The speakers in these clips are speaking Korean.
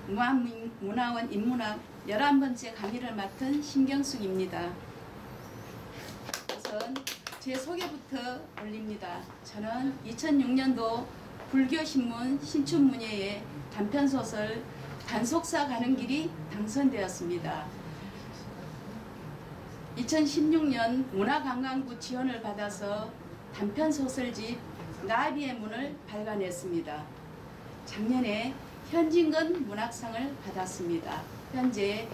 무한문화원 인문학 11번째 강의를 맡은 신경숙입니다. 우선 제 소개부터 올립니다. 저는 2006년도 불교신문 신춘문예에 단편소설 단속사 가는 길이 당선되었습니다. 2016년 문화관광부 지원을 받아서 단편소설집 나비의 문을 발간했습니다. 작년에 현진건 문학상을 받았습니다. 현재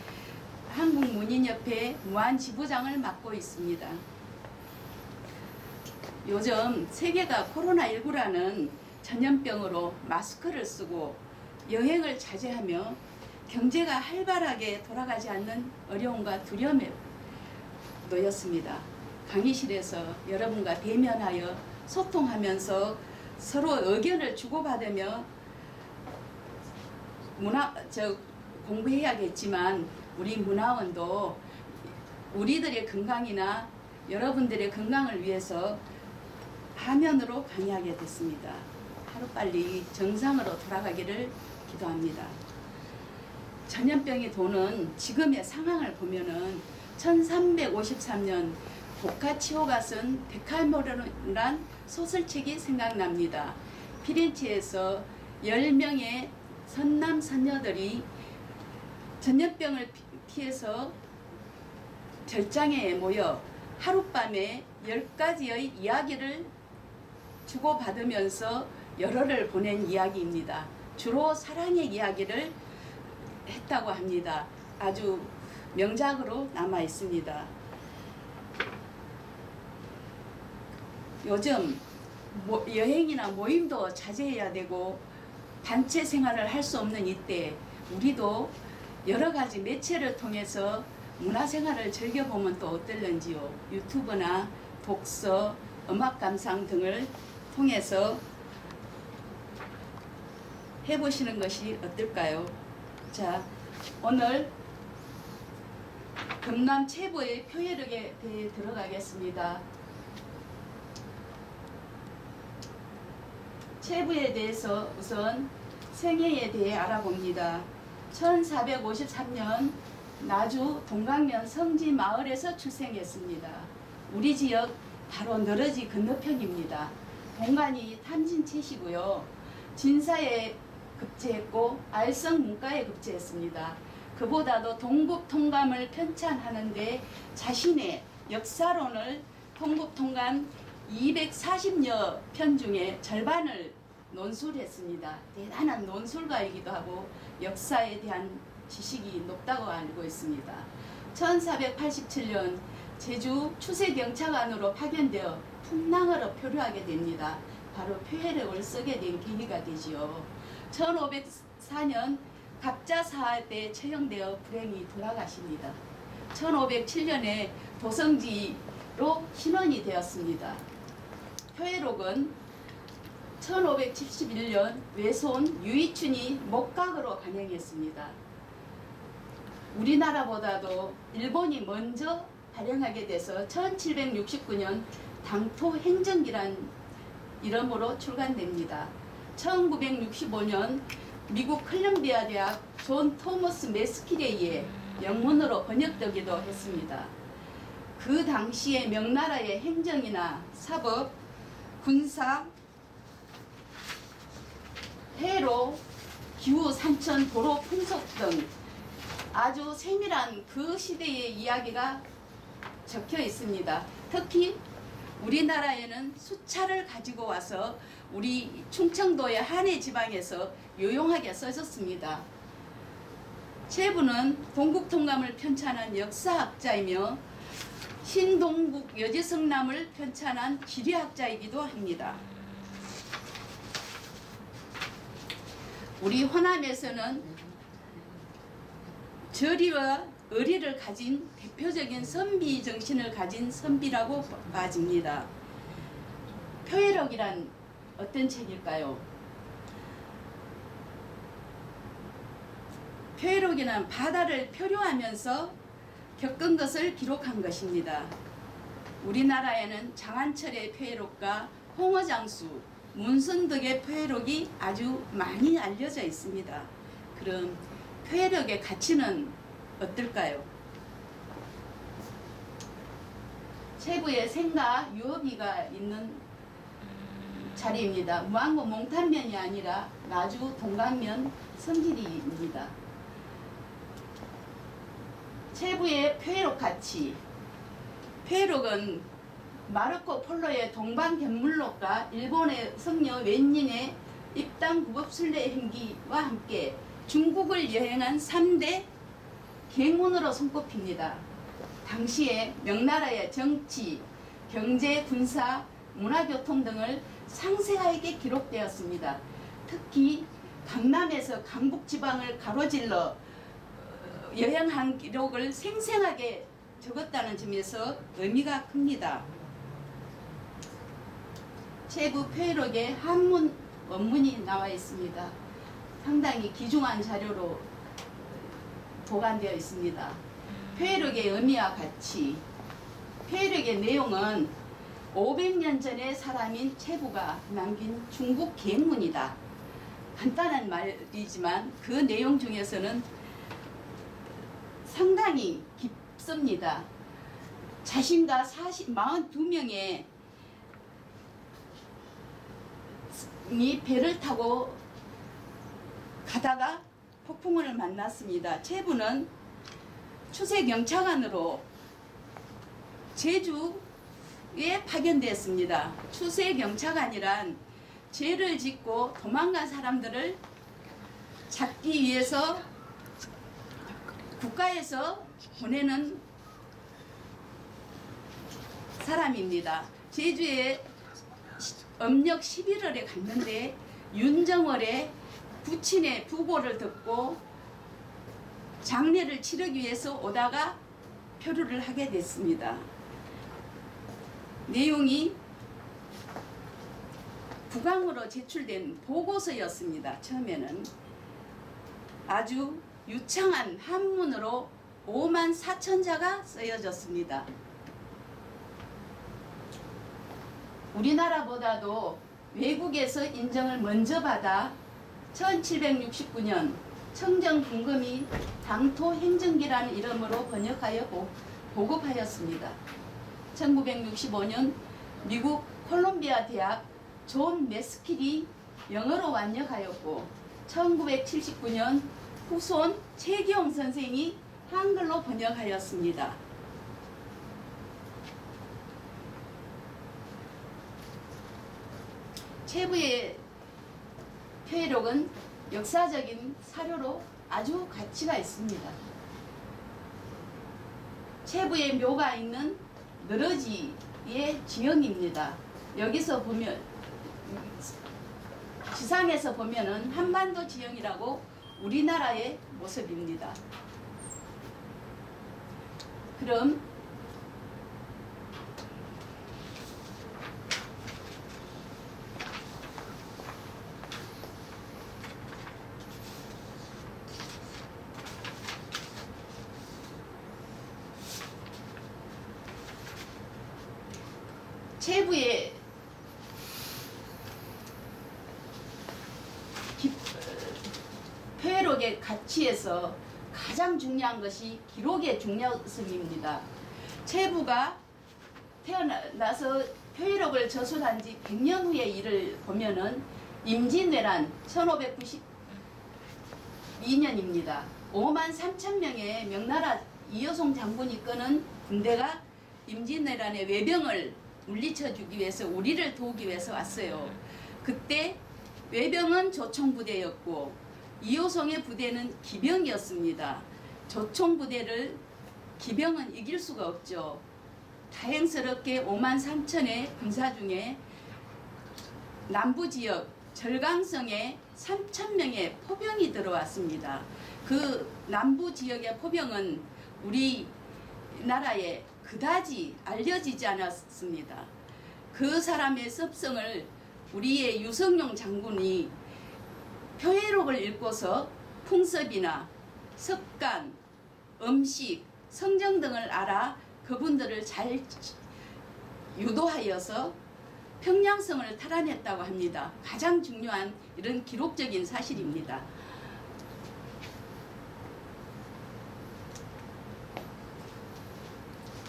한국문인협회 무안지부장을 맡고 있습니다. 요즘 세계가 코로나19라는 전염병으로 마스크를 쓰고 여행을 자제하며 경제가 활발하게 돌아가지 않는 어려움과 두려움에 놓였습니다. 강의실에서 여러분과 대면하여 소통하면서 서로 의견을 주고받으며 공부해야겠지만 우리 문화원도 우리들의 건강이나 여러분들의 건강을 위해서 화면으로 강의하게 됐습니다. 하루빨리 정상으로 돌아가기를 기도합니다. 전염병이 도는 지금의 상황을 보면은 1353년 보카치오가 쓴 데카메론이란 소설책이 생각납니다. 피렌체에서 10명의 선남 선녀들이 전염병을 피해서 절장에 모여 하룻밤에 10가지의 이야기를 주고받으면서 열흘을 보낸 이야기입니다. 주로 사랑의 이야기를 했다고 합니다. 아주 명작으로 남아 있습니다. 요즘 여행이나 모임도 자제해야 되고 단체 생활을 할 수 없는 이때 우리도 여러 가지 매체를 통해서 문화생활을 즐겨보면 또 어떨런지요. 유튜브나 독서, 음악 감상 등을 통해서 해보시는 것이 어떨까요? 자, 오늘 금남 체부의 표해력에 대해 들어가겠습니다. 체부에 대해서 우선 생애에 대해 알아봅니다. 1453년 나주 동강면 성지 마을에서 출생했습니다. 우리 지역 바로 너러지 건너편입니다. 동간이 탐진체시고요. 진사에 급제했고 알성 문과에 급제했습니다. 그보다도 동국통감을 편찬하는데 자신의 역사론을 동국통감 240여 편 중에 절반을 논술했습니다. 대단한 논술가이기도 하고 역사에 대한 지식이 높다고 알고 있습니다. 1487년 제주 추세경찰관으로 파견되어 풍랑으로 표류하게 됩니다. 바로 표해력을 쓰게 된 계기가 되지요. 1504년 갑자사할 때 처형되어 불행히 돌아가십니다. 1507년에 도성지로 신원이 되었습니다. 표해록은 1571년 외손 유이춘이 목각으로 간행했습니다. 우리나라보다도 일본이 먼저 발행하게 돼서 1769년 당토행정기란 이름으로 출간됩니다. 1965년 미국 컬럼비아 대학 존 토머스 메스킬에 의해 영문으로 번역되기도 했습니다. 그 당시의 명나라의 행정이나 사법, 군사, 해로, 기후, 산천, 도로, 풍속 등 아주 세밀한 그 시대의 이야기가 적혀 있습니다. 특히 우리나라에는 수차를 가지고 와서 우리 충청도의 한해 지방에서 유용하게 써졌습니다. 체부는 동국통감을 편찬한 역사학자이며 신동국 여지성남을 편찬한 지리학자이기도 합니다. 우리 호남에서는 절이와 의리를 가진 대표적인 선비 정신을 가진 선비라고 봐집니다. 표해록이란 어떤 책일까요? 표해록이란 바다를 표류하면서 겪은 것을 기록한 것입니다. 우리나라에는 장한철의 표해록과 홍어장수, 문선덕의 표해록이 아주 많이 알려져 있습니다. 그럼 표해력의 가치는 어떨까요? 체부에 생과 유업이가 있는 자리입니다. 무안고 몽탄면이 아니라 마주 동강면 성길이입니다. 체부의 표해력 가치. 표해력은 마르코 폴로의 동방견물록과 일본의 성녀 웬닝의 입당 구법 순례 행기와 함께 중국을 여행한 3대 계문으로 손꼽힙니다. 당시에 명나라의 정치, 경제, 군사, 문화교통 등을 상세하게 기록되었습니다. 특히 강남에서 강북지방을 가로질러 여행한 기록을 생생하게 적었다는 점에서 의미가 큽니다. 체부 표해록에 한문 원문이 나와 있습니다. 상당히 귀중한 자료로 보관되어 있습니다. 표해록의 의미와 가치. 표해록의 내용은 500년 전의 사람인 체부가 남긴 중국 계문이다. 간단한 말이지만 그 내용 중에서는 상당히 깊습니다. 자신과 42명의 배를 타고 가다가 폭풍우를 만났습니다. 체부는 추세경차관으로 제주에 파견되었습니다. 추세경차관이란 죄를 짓고 도망간 사람들을 잡기 위해서 국가에서 보내는 사람입니다. 제주에 음력 11월에 갔는데 윤정월의 부친의 부고를 듣고 장례를 치르기 위해서 오다가 표류를 하게 됐습니다. 내용이 국왕으로 제출된 보고서였습니다. 처음에는 아주 유창한 한문으로 54,000자가 쓰여졌습니다. 우리나라보다도 외국에서 인정을 먼저 받아 1769년 청정금검이 당토행정기라는 이름으로 번역하여 보급하였습니다. 1965년 미국 콜롬비아 대학 존 메스킬이 영어로 완역하였고 1979년 후손 최기용 선생이 한글로 번역하였습니다. 체부의 표해록은 역사적인 사료로 아주 가치가 있습니다. 체부의 묘가 있는 너러지의 지형입니다. 여기서 보면 지상에서 보면은 한반도 지형이라고 우리나라의 모습입니다. 그럼 체부의 표해록의 가치에서 가장 중요한 것이 기록의 중요성입니다. 체부가 태어나서 표해록을 저술한 지 100년 후의 일을 보면은 임진왜란 1592년입니다. 53,000명의 명나라 이여송 장군이 이끄는 군대가 임진왜란의 외병을 물리쳐주기 위해서 우리를 도우기 위해서 왔어요. 그때 외병은 조총부대였고 이호성의 부대는 기병이었습니다. 조총부대를 기병은 이길 수가 없죠. 다행스럽게 53,000의 군사 중에 남부지역 절강성에 3,000명의 포병이 들어왔습니다. 그 남부지역의 포병은 우리나라에 그다지 알려지지 않았습니다. 그 사람의 습성을 우리의 유성룡 장군이 표해록을 읽고서 풍습이나 습관, 음식, 성정 등을 알아 그분들을 잘 유도하여서 평양성을 탈환했다고 합니다. 가장 중요한 이런 기록적인 사실입니다.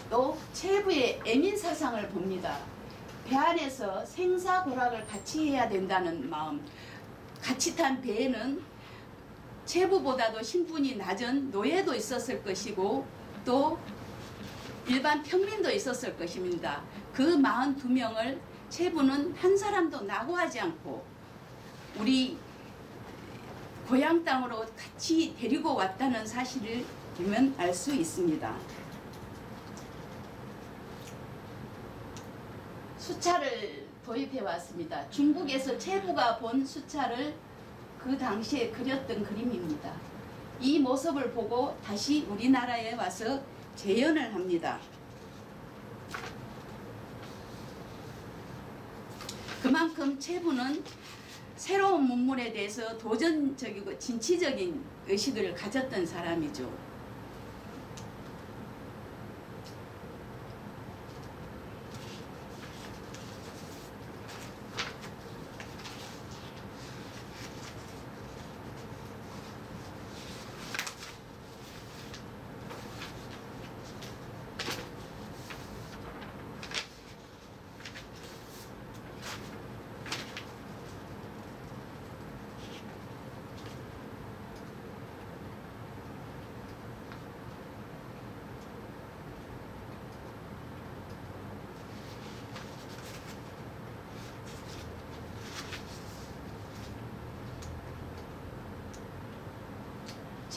또 체부의 애민사상을 봅니다. 배 안에서 생사고락을 같이 해야 된다는 마음. 같이 탄 배에는 체부보다도 신분이 낮은 노예도 있었을 것이고 또 일반 평민도 있었을 것입니다. 그 42명을 체부는 한 사람도 낙오하지 않고 우리 고향 땅으로 같이 데리고 왔다는 사실을 보면 알 수 있습니다. 수차를 도입해 왔습니다. 중국에서 체부가 본 수차를 그 당시에 그렸던 그림입니다. 이 모습을 보고 다시 우리나라에 와서 재현을 합니다. 그만큼 체부는 새로운 문물에 대해서 도전적이고 진취적인 의식을 가졌던 사람이죠.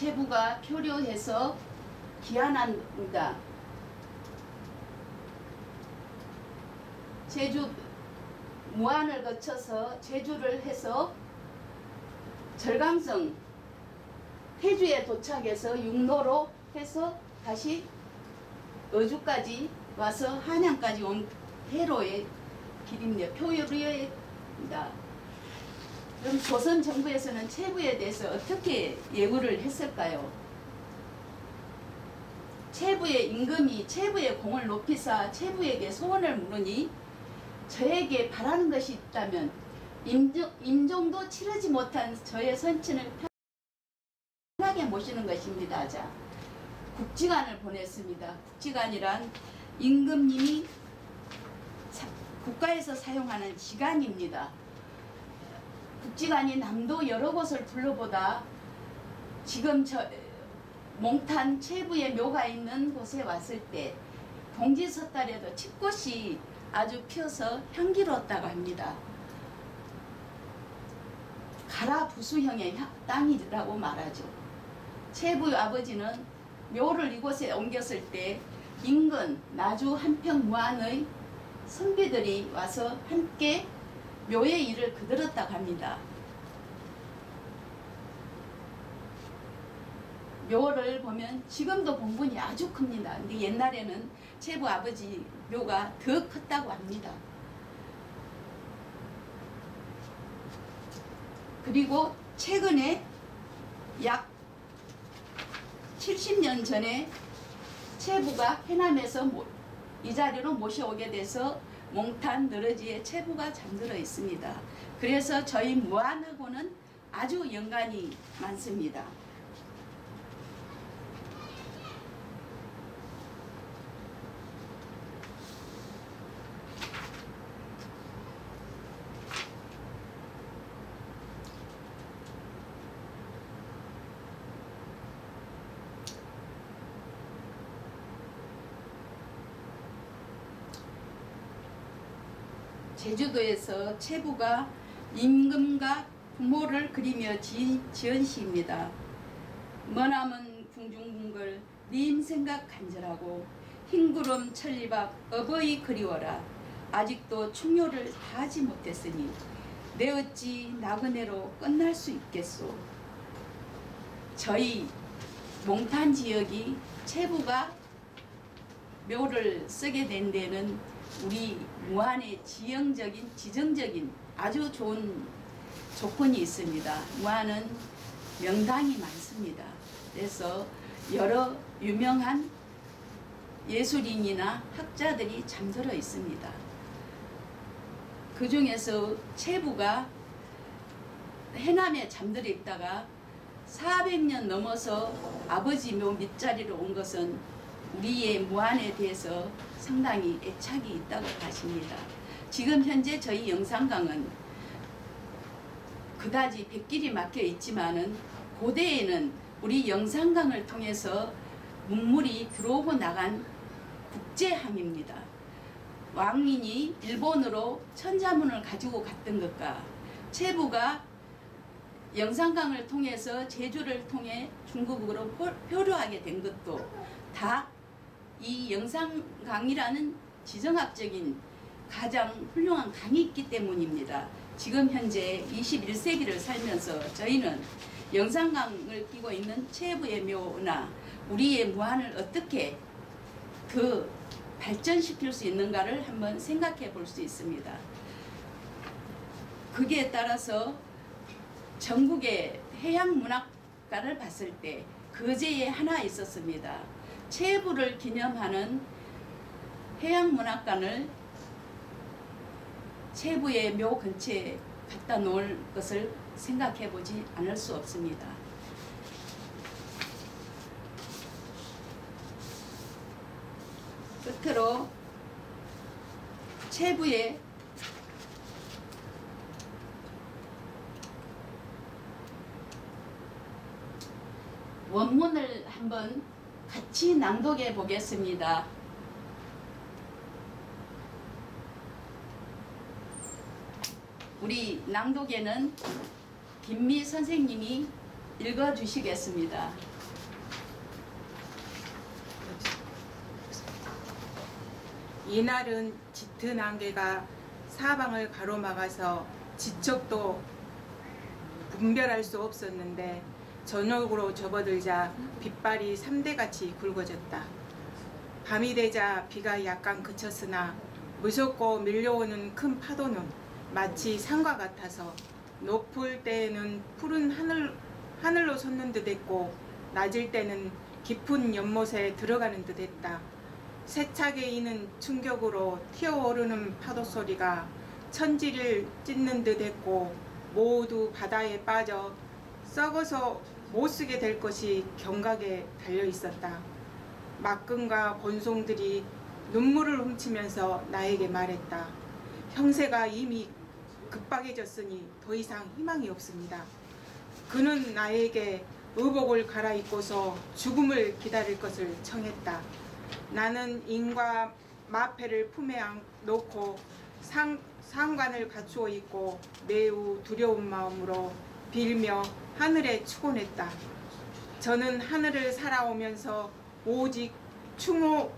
체부가 표류해서 귀환합니다. 제주 무안을 거쳐서 제주를 해서 절강성 태주에 도착해서 육로로 해서 다시 어주까지 와서 한양까지 온 해로의 길입니다. 표류입니다. 그럼 조선 정부에서는 체부에 대해서 어떻게 예우를 했을까요? 체부의 임금이 체부의 공을 높이사 체부에게 소원을 물으니 저에게 바라는 것이 있다면 임종도 치르지 못한 저의 선친을 편하게 모시는 것입니다. 자, 국지관을 보냈습니다. 국지관이란 임금님이 국가에서 사용하는 지관입니다. 국지관이 남도 여러 곳을 둘러보다 지금 몽탄 체부의 묘가 있는 곳에 왔을 때 동지섣달에도 칡꽃이 아주 피어서 향기로웠다고 합니다. 가라부수형의 땅이라고 말하죠. 체부 아버지는 묘를 이곳에 옮겼을 때 인근 나주 한평 무안의 선비들이 와서 함께 묘의 일을 거들었다고 합니다. 묘를 보면 지금도 봉분이 아주 큽니다. 근데 옛날에는 체부 아버지 묘가 더 컸다고 합니다. 그리고 최근에 약 70년 전에 체부가 해남에서 이 자리로 모셔오게 돼서 몽탄 너러지에 체부가 잠들어 있습니다. 그래서 저희 무안하고는 아주 연관이 많습니다. 제주도에서 체부가 임금과 부모를 그리며 지은 시입니다. 머나먼 궁중궁글 님 생각 간절하고 흰구름 천리박 어버이 그리워라. 아직도 충효를 다하지 못했으니 내 어찌 나그네로 끝날 수 있겠소. 저희 몽탄 지역이 체부가 묘를 쓰게 된 데는 우리 무안의 지정적인 아주 좋은 조건이 있습니다. 무안은 명당이 많습니다. 그래서 여러 유명한 예술인이나 학자들이 잠들어 있습니다. 그 중에서 체부가 해남에 잠들어 있다가 400년 넘어서 아버지 묘 밑자리로 온 것은 우리의 무안에 대해서 상당히 애착이 있다고 하십니다. 지금 현재 저희 영산강은 그다지 백길이 막혀 있지만은 고대에는 우리 영산강을 통해서 문물이 들어오고 나간 국제함입니다. 왕민이 일본으로 천자문을 가지고 갔던 것과 체부가 영산강을 통해서 제주를 통해 중국으로 표류하게 된 것도 다 이 영산강이라는 지정학적인 가장 훌륭한 강이 있기 때문입니다. 지금 현재 21세기를 살면서 저희는 영산강을 끼고 있는 체부의 묘나 우리의 무안을 어떻게 더 발전시킬 수 있는가를 한번 생각해 볼 수 있습니다. 거기에 따라서 전국의 해양문학가를 봤을 때 거제에 하나 있었습니다. 체부를 기념하는 해양문학관을 체부의 묘 근처에 갖다 놓을 것을 생각해 보지 않을 수 없습니다. 끝으로 체부의 원문을 한번 같이 낭독해 보겠습니다. 우리 낭독에는 김미 선생님이 읽어주시겠습니다. 이날은 짙은 안개가 사방을 가로막아서 지척도 분별할 수 없었는데 저녁으로 접어들자 빛발이 3대같이 굵어졌다. 밤이 되자 비가 약간 그쳤으나 무섭고 밀려오는 큰 파도는 마치 산과 같아서 높을 때에는 푸른 하늘로 솟는 듯 했고 낮을 때는 깊은 연못에 들어가는 듯 했다. 세차게 이는 충격으로 튀어오르는 파도 소리가 천지를 찢는 듯 했고 모두 바다에 빠져 썩어서 못쓰게 될 것이 경각에 달려 있었다. 막금과 권송들이 눈물을 훔치면서 나에게 말했다. 형세가 이미 급박해졌으니 더 이상 희망이 없습니다. 그는 나에게 의복을 갈아입고서 죽음을 기다릴 것을 청했다. 나는 인과 마패를 품에 놓고 상관을 갖추어 있고 매우 두려운 마음으로 빌며 하늘에 축원했다. 저는 하늘을 살아오면서 오직 충효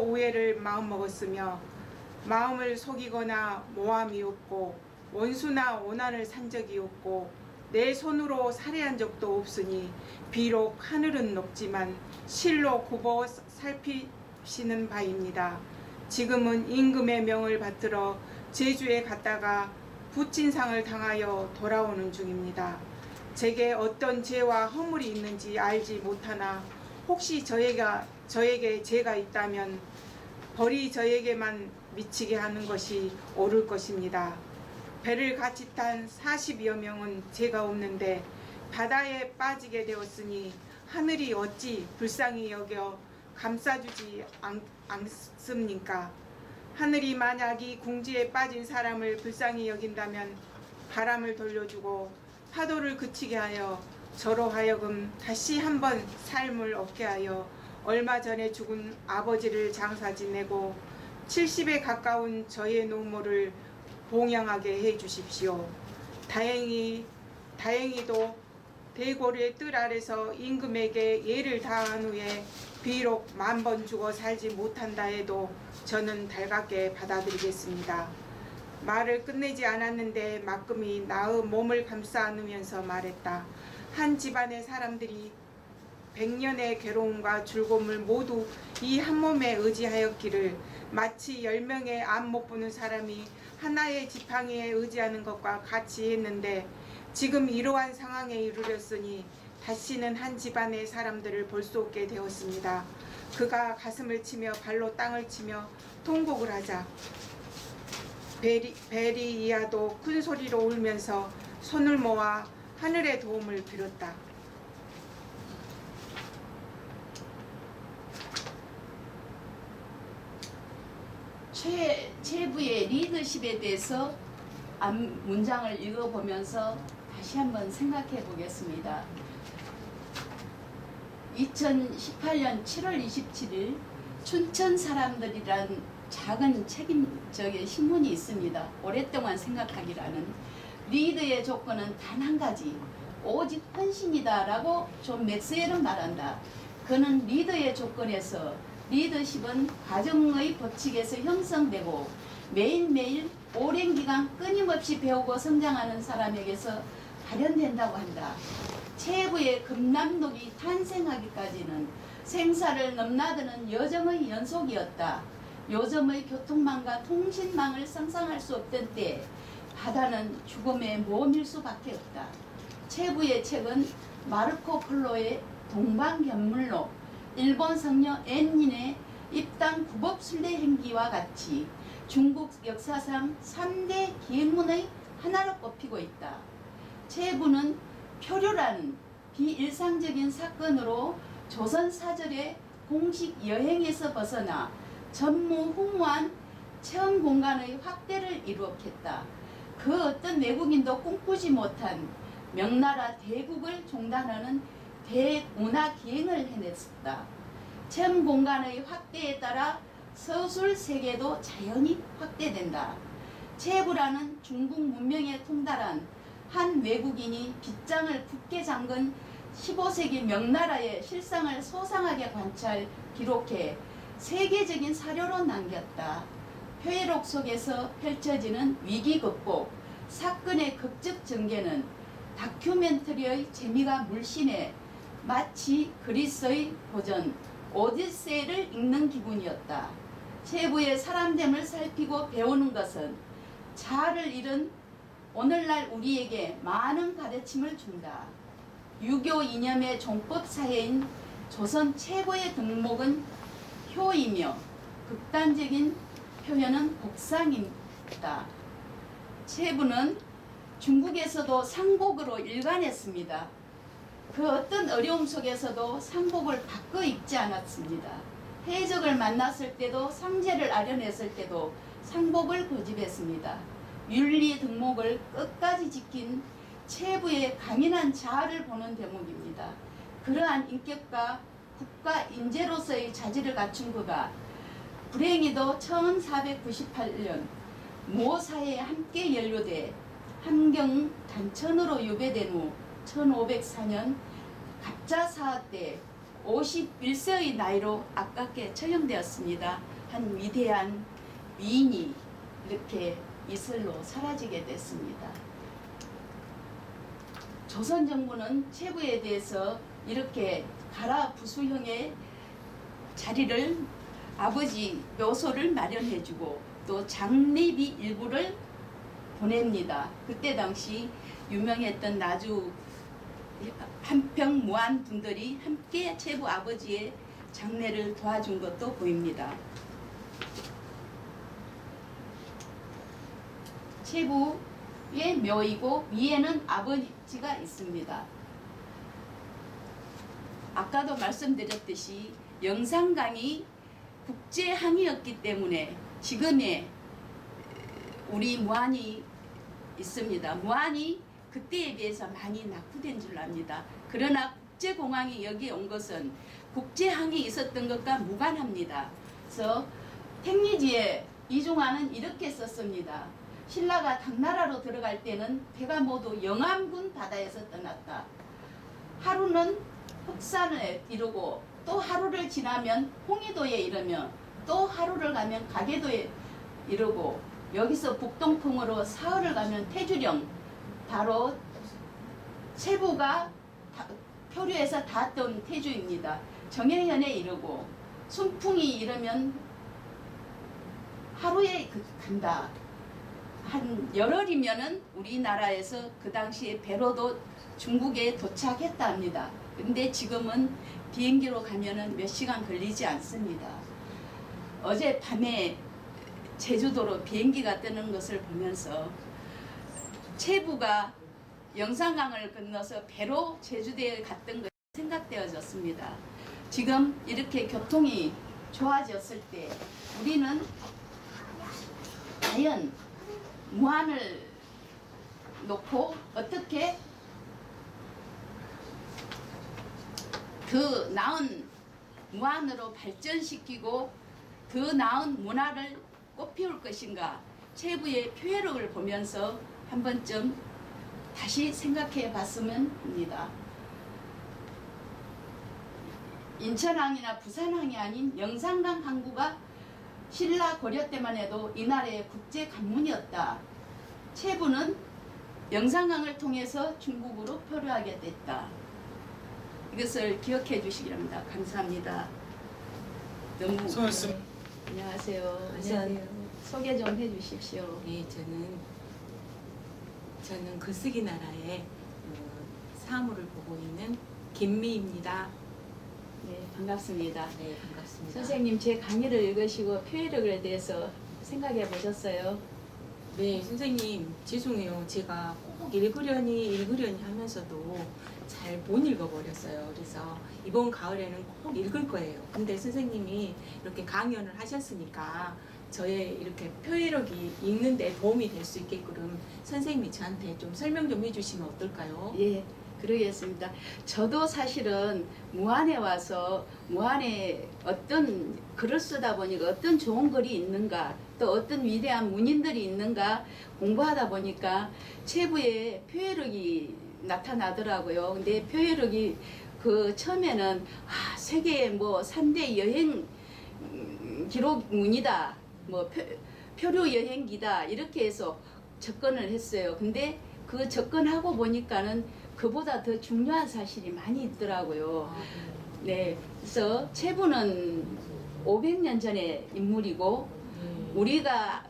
우애를 마음먹었으며 마음을 속이거나 모함이 없고 원수나 오난을 산 적이 없고 내 손으로 살해한 적도 없으니 비록 하늘은 높지만 실로 굽어 살피시는 바입니다. 지금은 임금의 명을 받들어 제주에 갔다가 부친상을 당하여 돌아오는 중입니다. 제게 어떤 죄와 허물이 있는지 알지 못하나 혹시 저에게 죄가 있다면 벌이 저에게만 미치게 하는 것이 옳을 것입니다. 배를 같이 탄 40여 명은 죄가 없는데 바다에 빠지게 되었으니 하늘이 어찌 불쌍히 여겨 감싸주지 않습니까? 하늘이 만약 이 궁지에 빠진 사람을 불쌍히 여긴다면 바람을 돌려주고 파도를 그치게 하여 저로 하여금 다시 한번 삶을 얻게 하여 얼마 전에 죽은 아버지를 장사 지내고 70에 가까운 저의 노모를 봉양하게 해 주십시오. 다행히도 대궐의 뜰 아래서 임금에게 예를 다한 후에 비록 10,000번 죽어 살지 못한다 해도 저는 달갑게 받아들이겠습니다. 말을 끝내지 않았는데 막금이 나의 몸을 감싸 안으면서 말했다. 한 집안의 사람들이 100년의 괴로움과 즐거움을 모두 이 한 몸에 의지하였기를 마치 10명의 앞 못 보는 사람이 하나의 지팡이에 의지하는 것과 같이 했는데 지금 이러한 상황에 이르렀으니 다시는 한 집안의 사람들을 볼 수 없게 되었습니다. 그가 가슴을 치며 발로 땅을 치며 통곡을 하자 베리이아도 큰 소리로 울면서 손을 모아 하늘의 도움을 빌었다. 최부의 리더십에 대해서 문장을 읽어보면서 다시 한번 생각해 보겠습니다. 2018년 7월 27일 춘천 사람들이란 작은 신문이 있습니다. 오랫동안 생각하기라는 리더의 조건은 단 한 가지, 오직 헌신이다 라고 존 맥스웰은 말한다. 그는 리더의 조건에서 리더십은 과정의 법칙에서 형성되고 매일매일 오랜 기간 끊임없이 배우고 성장하는 사람에게서 발현된다고 한다. 최부의 금남독이 탄생하기까지는 생사를 넘나드는 여정의 연속이었다. 요즘의 교통망과 통신망을 상상할 수 없던 때 바다는 죽음의 모험일 수밖에 없다. 최부의 책은 마르코 폴로의 동방견물로, 일본 성녀 앤닌의 입당 구법순례 행기와 같이 중국 역사상 3대 기행문의 하나로 꼽히고 있다. 최부는 표류라는 비일상적인 사건으로 조선사절의 공식 여행에서 벗어나 전무후무한 체험 공간의 확대를 이루었겠다. 그 어떤 외국인도 꿈꾸지 못한 명나라 대국을 종단하는 대문화 기행을 해냈다. 체험 공간의 확대에 따라 서술 세계도 자연히 확대된다. 최부라는 중국 문명에 통달한 한 외국인이 빗장을 굳게 잠근 15세기 명나라의 실상을 소상하게 관찰, 기록해 세계적인 사료로 남겼다. 회록 속에서 펼쳐지는 위기 극복, 사건의 극적 전개는 다큐멘터리의 재미가 물씬해 마치 그리스의 고전 오디세이를 읽는 기분이었다. 최부의 사람됨을 살피고 배우는 것은 자아를 잃은 오늘날 우리에게 많은 가르침을 준다. 유교 이념의 종법 사회인 조선 최고의 덕목은 효이며 극단적인 표현은 복상입니다. 최부는 중국에서도 상복으로 일관했습니다. 그 어떤 어려움 속에서도 상복을 바꿔 입지 않았습니다. 해적을 만났을 때도 상제를 아련했을 때도 상복을 고집했습니다. 윤리 덕목을 끝까지 지킨 최부의 강인한 자아를 보는 대목입니다. 그러한 인격과 국가 인재로서의 자질을 갖춘 그가 불행히도 1498년 모사에 함께 연루돼 함경 단천으로 유배된 후 1504년 갑자사화 때 51세의 나이로 아깝게 처형되었습니다. 한 위대한 미인이 이렇게 이슬로 사라지게 됐습니다. 조선 정부는 최부에 대해서 이렇게 가라 부수형의 자리를 아버지 묘소를 마련해주고 또 장례비 일부를 보냅니다. 그때 당시 유명했던 나주 한평 무안 분들이 함께 최부 아버지의 장례를 도와준 것도 보입니다. 최부의 묘이고 위에는 아버지가 있습니다. 아까도 말씀드렸듯이 영산강이 국제항이었기 때문에 지금의 우리 무안이 있습니다. 무안이 그때에 비해서 많이 낙후된 줄 압니다. 그러나 국제공항이 여기 온 것은 국제항이 있었던 것과 무관합니다. 그래서 택리지에 이중화는 이렇게 썼습니다. 신라가 당나라로 들어갈 때는 배가 모두 영암군 바다에서 떠났다. 하루는 흑산을 이루고 또 하루를 지나면 홍의도에 이르며 또 하루를 가면 가계도에 이르고 여기서 북동풍으로 사흘을 가면 태주령, 바로 최부가 표류해서 닿았던 태주입니다. 정해현에 이르고 순풍이 이르면 하루에 간다. 한 열흘이면은 우리나라에서 그 당시에 배로도 중국에 도착했다 합니다. 근데 지금은 비행기로 가면은 몇 시간 걸리지 않습니다. 어제 밤에 제주도로 비행기가 뜨는 것을 보면서 최부가 영산강을 건너서 배로 제주도에 갔던 것이 과연 무한을 놓고 어떻게 더 나은 무한으로 발전시키고 더 나은 문화를 꽃피울 것인가, 최부의 표회록을 보면서 한 번쯤 다시 생각해 봤으면 합니다. 인천항이나 부산항이 아닌 영산강 항구가 신라 고려 때만 해도 이 나라의 국제 관문이었다. 최부는 영산강을 통해서 중국으로 표류하게 됐다. 이것을 기억해 주시기 바랍니다. 감사합니다. 너무 수고하셨습니다. 안녕하세요. 안녕하세요. 소개 좀 해주십시오. 네, 저는 글쓰기 나라의 사무를 보고 있는 김미입니다. 네, 반갑습니다. 네, 반갑습니다. 선생님, 제 강의를 읽으시고 표회력에 대해서 생각해 보셨어요? 네, 선생님 죄송해요. 제가 꼭 읽으려니 하면서도 잘 못 읽어버렸어요. 그래서 이번 가을에는 꼭 읽을 거예요. 근데 선생님이 이렇게 강연을 하셨으니까 저의 이렇게 표회력이 읽는데 도움이 될 수 있게끔 선생님이 저한테 좀 설명 좀 해주시면 어떨까요? 예, 그러겠습니다. 저도 사실은 무안에 와서 무안에 어떤 글을 쓰다 보니까 어떤 좋은 글이 있는가, 또 어떤 위대한 문인들이 있는가 공부하다 보니까 최부의 표회력이 나타나더라고요. 근데 표회력이 그 처음에는 세계의 뭐 3대 여행 기록문이다, 뭐 표류 여행기다 이렇게 해서 접근을 했어요. 근데 그 접근하고 보니까는 그보다 더 중요한 사실이 많이 있더라고요. 아, 네, 그래서 최부는 500년 전의 인물이고 네. 우리가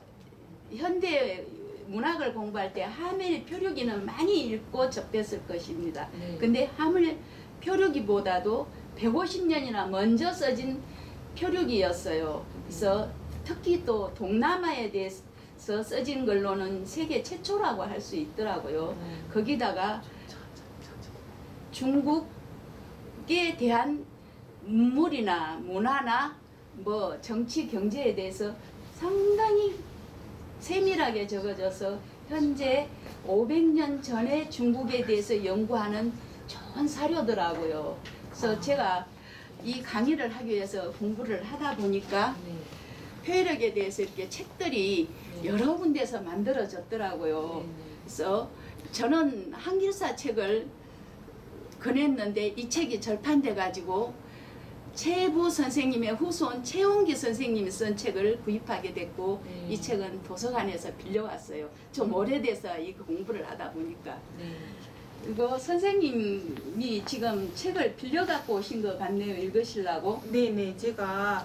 현대 문학을 공부할 때 하멜 표류기는 많이 읽고 접했을 것입니다. 네. 근데 하멜 표류기보다도 150년이나 먼저 써진 표류기였어요. 그래서 특히 또 동남아에 대해서 써진 걸로는 세계 최초라고 할 수 있더라고요. 거기다가 중국에 대한 문물이나 문화나 뭐 정치 경제에 대해서 상당히 세밀하게 적어져서 현재 500년 전에 중국에 대해서 연구하는 좋은 사료더라고요. 그래서 제가 이 강의를 하기 위해서 공부를 하다 보니까 네. 표회력에 대해서 이렇게 책들이 네. 여러 군데서 만들어졌더라고요. 그래서 저는 한길사 책을 권했는데 이 책이 절판돼 가지고 최부 선생님의 후손 최홍기 선생님이 쓴 책을 구입하게 됐고 이 책은 도서관에서 빌려왔어요. 좀 오래돼서 이 공부를 하다 보니까. 네. 그리고 선생님이 지금 책을 빌려 갖고 오신 것 같네요. 읽으시려고. 네네, 제가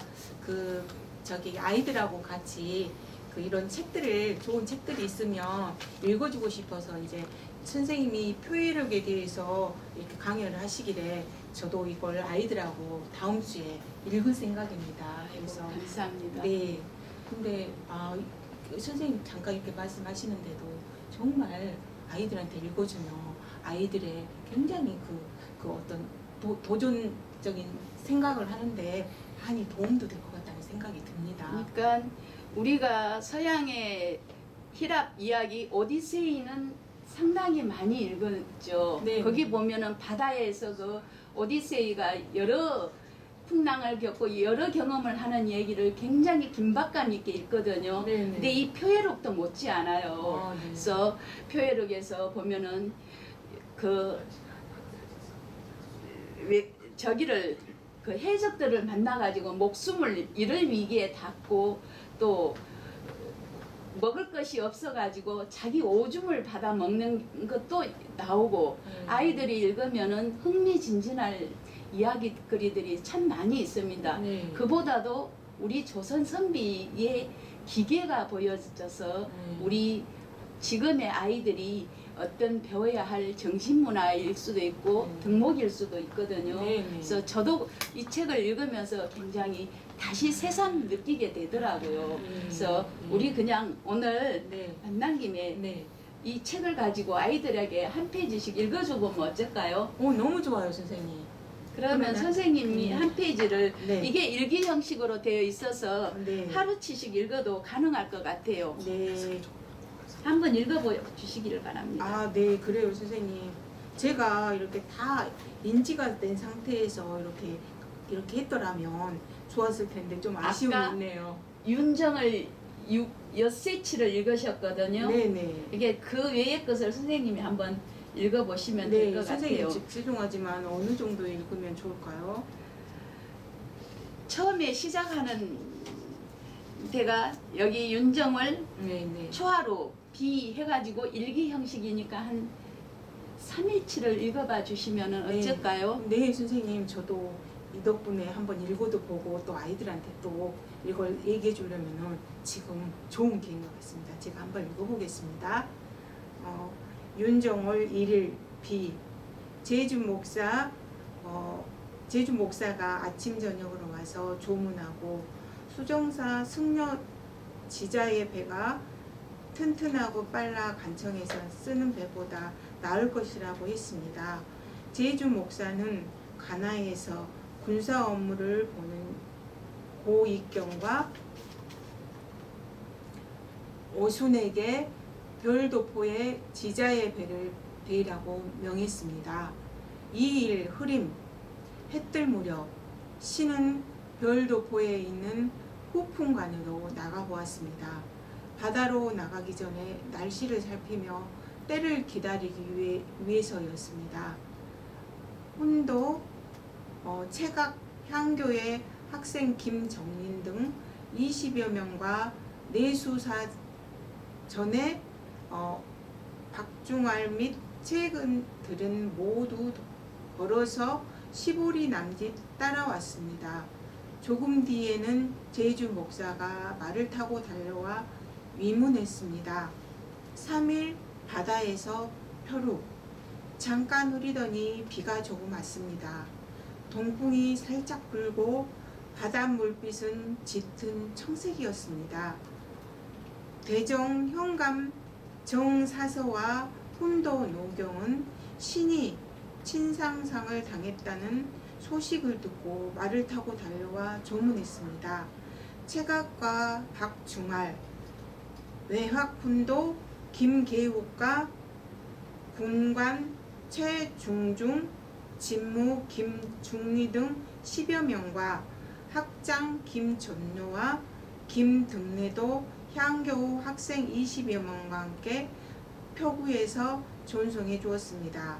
아이들하고 같이 이런 책들을, 좋은 책들이 있으면 읽어주고 싶어서 이제 선생님이 표회력에 대해서 이렇게 강연을 하시길래 저도 이걸 아이들하고 다음 주에 읽을 생각입니다. 그래서 감사합니다. 네. 근데 선생님 잠깐 이렇게 말씀하시는데도 정말 아이들한테 읽어주면 아이들의 굉장히 그 어떤 도전적인 생각을 하는데 많이 도움도 될 것 같다는 생각이 듭니다. 그러니까 우리가 서양의 히랍 이야기 오디세이는 상당히 많이 읽었죠. 네. 거기 보면은 바다에서 그 오디세이가 여러 풍랑을 겪고 여러 경험을 하는 얘기를 굉장히 긴박감 있게 읽거든요. 네네. 근데 이 표회록도 못지 않아요. 네. 그래서 표회록에서 보면은 저기를 그 해적들을 만나가지고 목숨을 잃을 위기에 닿고 또 먹을 것이 없어가지고 자기 오줌을 받아 먹는 것도 나오고 아이들이 읽으면은 흥미진진할 이야기거리들이 참 많이 있습니다. 네. 그보다도 우리 조선 선비의 기계가 보여져서 우리 지금의 아이들이 어떤 배워야 할 정신문화일 수도 있고 덕목일 수도 있거든요. 네네. 그래서 저도 이 책을 읽으면서 굉장히 다시 새삼 느끼게 되더라고요. 그래서 우리 그냥 오늘 네. 만난 김에 네. 이 책을 가지고 아이들에게 한 페이지씩 읽어줘 보면 어쩔까요? 너무 좋아요, 선생님. 그러면 선생님이 한 페이지를 네. 이게 일기 형식으로 되어 있어서 네. 하루치씩 읽어도 가능할 것 같아요. 네. 한번 읽어주시기를 바랍니다. 아, 네, 그래요, 선생님. 제가 이렇게 다 인지가 된 상태에서 이렇게 했더라면 좋았을 텐데 좀 아쉬움이 아까 있네요. 윤정을 엿새치를 읽으셨거든요. 네네. 이게 그 외의 것을 선생님이 한번 읽어보시면 네, 될 것 선생님 같아요. 죄송하지만 어느 정도 읽으면 좋을까요? 처음에 시작하는 데가 여기 윤정을 네네. 초하루 비 해가지고 일기 형식이니까 한 3일치를 읽어봐 주시면 네. 어쩔까요? 네, 선생님 저도 이 덕분에 한번 읽어도 보고 또 아이들한테 또 이걸 얘기해 주려면은 지금 좋은 기회인 것 같습니다. 제가 한번 읽어보겠습니다. 윤정월 1일 비 제주 목사가 아침 저녁으로 와서 조문하고 수정사 승려 지자의 배가 튼튼하고 빨라 간청해서 쓰는 배보다 나을 것이라고 했습니다. 제주 목사는 가나에서 군사 업무를 보는 고익경과 오순에게 별도포의 지자의 배를 베이라고 명했습니다. 2일 흐림 해뜰 무렵 신은 별도포에 있는 후풍관으로 나가보았습니다. 바다로 나가기 전에 날씨를 살피며 때를 기다리기 위해서였습니다. 혼도 채각 향교의 학생 김정린 등 20여 명과 내수사 전에 박중알 및 최근들은 모두 걸어서 15리 남짓 따라왔습니다. 조금 뒤에는 제주 목사가 말을 타고 달려와 위문했습니다. 3일 바다에서 표류 잠깐 흐리더니 비가 조금 왔습니다. 동풍이 살짝 불고 바닷물빛은 짙은 청색이었습니다. 대정 현감 정사서와 훈도 노경은 신이 친상상을 당했다는 소식을 듣고 말을 타고 달려와 조문했습니다. 채각과 박중알, 외학훈도 김계욱과 군관 최중중, 진무 김중리 등 10여 명과 학장 김전노와 김등래도 향교 학생 20여 명과 함께 표구에서 존송해 주었습니다.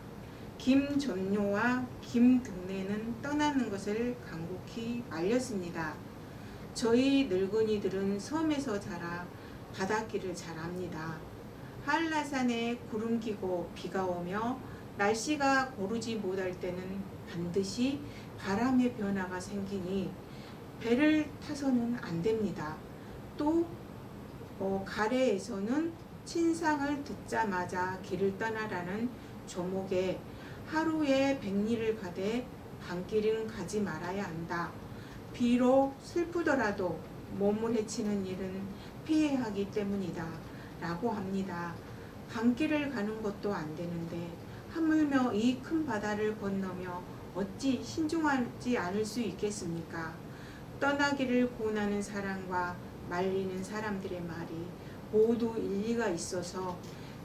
김전노와 김등래는 떠나는 것을 간곡히 말렸습니다. 저희 늙은이들은 섬에서 자라 바닷길을 잘 압니다. 한라산에 구름 끼고 비가 오며 날씨가 고르지 못할 때는 반드시 바람의 변화가 생기니 배를 타서는 안 됩니다. 또 가래에서는 친상을 듣자마자 길을 떠나라는 조목에 하루에 100리를 가되 밤길은 가지 말아야 한다. 비록 슬프더라도 몸을 해치는 일은 피해야 하기 때문이다. 라고 합니다. 밤길을 가는 것도 안 되는데 하물며 이 큰 바다를 건너며 어찌 신중하지 않을 수 있겠습니까? 떠나기를 고하는 사람과 말리는 사람들의 말이 모두 일리가 있어서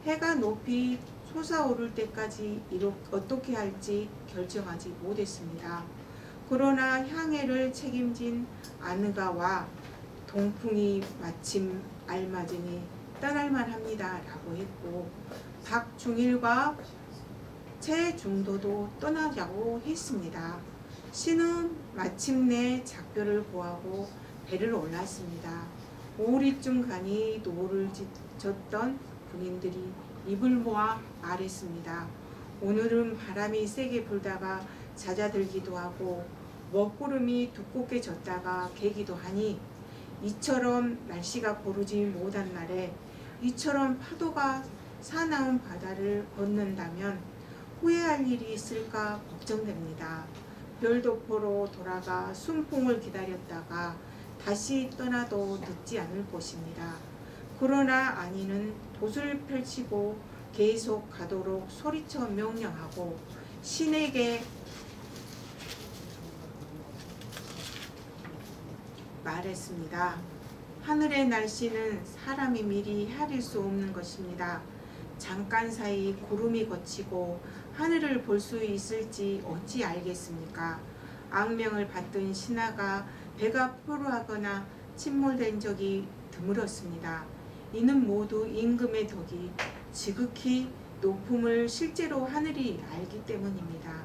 해가 높이 솟아오를 때까지 어떻게 할지 결정하지 못했습니다. 그러나 향해를 책임진 아느가와 동풍이 마침 알맞으니 떠날만 합니다. 라고 했고 박중일과 최중도도 떠나자고 했습니다. 신은 마침내 작별을 고하고 배를 올랐습니다. 오리쯤 가니 노를 젓던 군인들이 입을 모아 말했습니다. 오늘은 바람이 세게 불다가 잦아들기도 하고 먹구름이 두껍게 졌다가 개기도 하니 이처럼 날씨가 고르지 못한 날에 이처럼 파도가 사나운 바다를 걷는다면 후회할 일이 있을까 걱정됩니다. 별도포로 돌아가 순풍을 기다렸다가 다시 떠나도 늦지 않을 것입니다. 그러나 안이는 돛을 펼치고 계속 가도록 소리쳐 명령하고 신에게 말했습니다. 하늘의 날씨는 사람이 미리 헤아릴 수 없는 것입니다. 잠깐 사이 구름이 걷히고 하늘을 볼 수 있을지 어찌 알겠습니까? 악명을 받던 신하가 배가 포로하거나 침몰된 적이 드물었습니다. 이는 모두 임금의 덕이 지극히 높음을 실제로 하늘이 알기 때문입니다.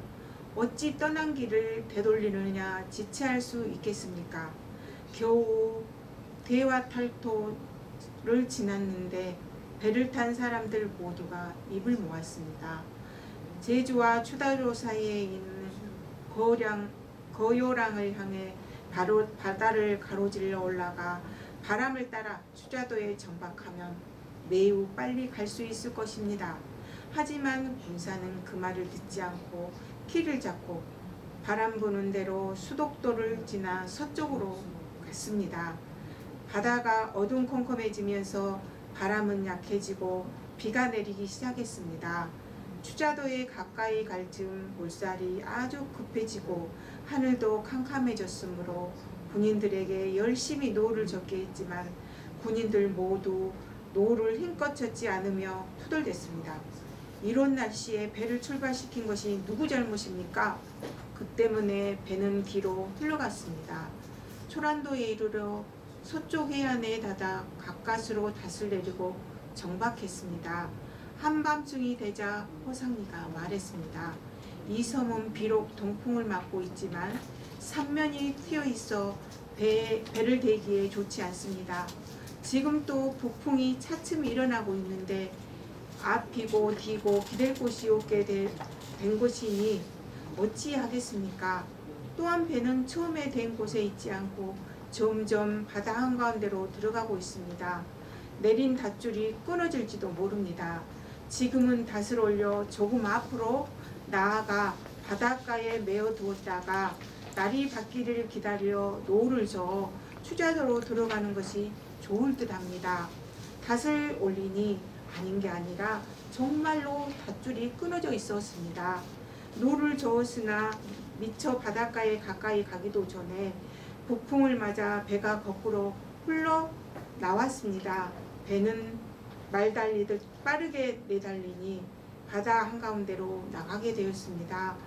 어찌 떠난 길을 되돌리느냐 지체할 수 있겠습니까? 겨우 대화탈토를 지났는데 배를 탄 사람들 모두가 입을 모았습니다. 제주와 추다로 사이에 있는 거요랑을 향해 바로 바다를 가로질러 올라가 바람을 따라 추자도에 정박하면 매우 빨리 갈 수 있을 것입니다. 하지만 군사는 그 말을 듣지 않고 키를 잡고 바람 부는 대로 수독도를 지나 서쪽으로 갔습니다. 바다가 어둠컴컴해지면서 바람은 약해지고 비가 내리기 시작했습니다. 추자도에 가까이 갈 즈음 물살이 아주 급해지고 하늘도 캄캄해졌으므로 군인들에게 열심히 노를 젓게 했지만 군인들 모두 노를 힘껏 젓지 않으며 투덜댔습니다. 이런 날씨에 배를 출발시킨 것이 누구 잘못입니까? 그 때문에 배는 뒤로 흘러갔습니다. 초란도에 이르러 서쪽 해안에 닿아 가까스로 닷을 내리고 정박했습니다. 한밤중이 되자 호상리가 말했습니다. 이 섬은 비록 동풍을 맞고 있지만 삼면이 트여 있어 배를 대기에 좋지 않습니다. 지금 또 북풍이 차츰 일어나고 있는데 앞이고 뒤고 기댈 곳이 없게 된 것이니 어찌하겠습니까? 또한 배는 처음에 된 곳에 있지 않고 점점 바다 한가운데로 들어가고 있습니다. 내린 닷줄이 끊어질지도 모릅니다. 지금은 닷을 올려 조금 앞으로 나아가 바닷가에 메어 두었다가 날이 밝기를 기다려 노를 저어 추자도로 들어가는 것이 좋을 듯합니다. 닷을 올리니 아닌 게 아니라 정말로 닷줄이 끊어져 있었습니다. 노를 저었으나 미처 바닷가에 가까이 가기도 전에 북풍을 맞아 배가 거꾸로 흘러 나왔습니다. 배는 말 달리듯 빠르게 내달리니 바다 한가운데로 나가게 되었습니다.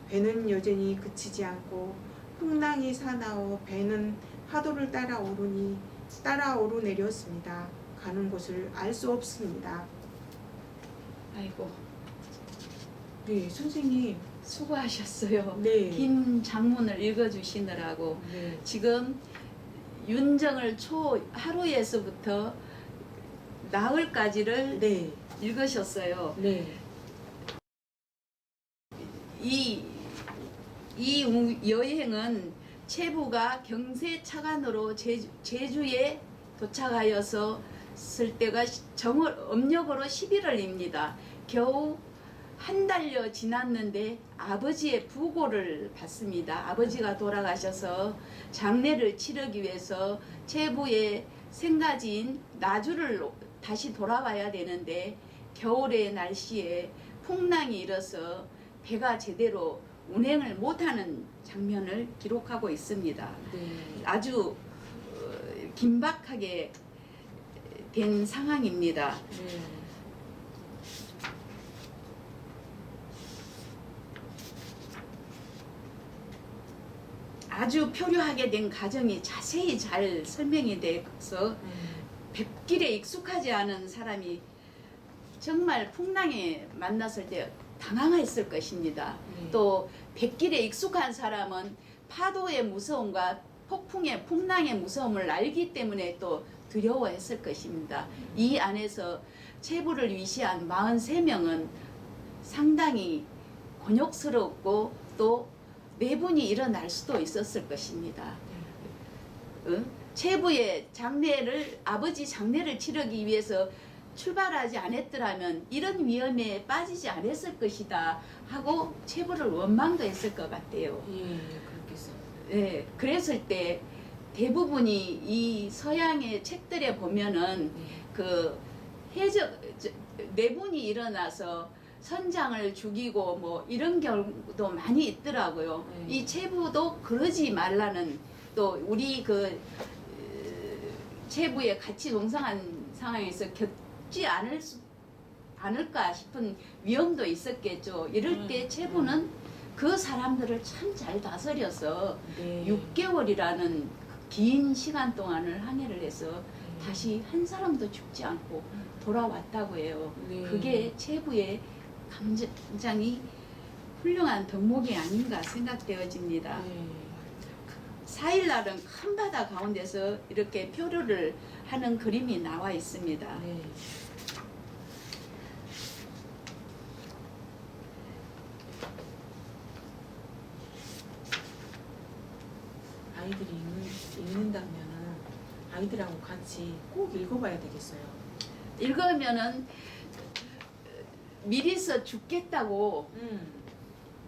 배는 여전히 그치지 않고 풍랑이 사나워 배는 파도를 따라 오르내렸습니다. 가는 곳을 알 수 없습니다. 아이고 네, 선생님. 수고하셨어요. 네. 긴 장문을 읽어주시느라고. 네. 지금 윤정을 초 하루에서부터 나흘까지를 네. 읽으셨어요. 네. 이 여행은 체부가 경세 차관으로 제주에 도착하여서 쓸 때가 음력으로 11월입니다. 겨우 한 달여 지났는데 아버지의 부고를 받습니다. 아버지가 돌아가셔서 장례를 치르기 위해서 체부의 생가지인 나주를 다시 돌아와야 되는데 겨울의 날씨에 풍랑이 일어서 배가 제대로 운행을 못하는 장면을 기록하고 있습니다. 네. 아주 긴박하게 된 상황입니다. 네. 아주 표류하게 된 과정이 자세히 잘 설명이 돼서 뱃길에 익숙하지 않은 사람이 정말 풍랑에 만났을 때 당황했을 것입니다. 또 뱃길에 익숙한 사람은 파도의 무서움과 풍랑의 무서움을 알기 때문에 또 두려워했을 것입니다. 이 안에서 체부를 위시한 43명은 상당히 곤욕스럽고 또 내분이 일어날 수도 있었을 것입니다. 체부의 아버지 장례를 치르기 위해서 출발하지 않았더라면 이런 위험에 빠지지 않았을 것이다 하고 체부를 원망도 했을 것 같아요. 예, 그렇겠어요. 네, 그랬을 때 대부분이 이 서양의 책들에 보면은 그 내분이 일어나서 선장을 죽이고 뭐 이런 경우도 많이 있더라고요. 이 체부도 그러지 말라는 또 우리 체부에 같이 동성한 상황에서 겪지 않을까 싶은 위험도 있었겠죠. 이럴 때 체부는 그 사람들을 참 잘 다스려서 네. 6개월이라는 긴 시간 동안을 항해를 해서 다시 한 사람도 죽지 않고 돌아왔다고 해요. 네. 그게 체부의 굉장히 훌륭한 덕목이 아닌가 생각되어집니다. 네. 4일날은 큰 바다 가운데서 이렇게 표류를 하는 그림이 나와 있습니다. 네. 아이들이 읽는다면은 아이들하고 같이 꼭 읽어봐야 되겠어요. 읽으면은 미리서 죽겠다고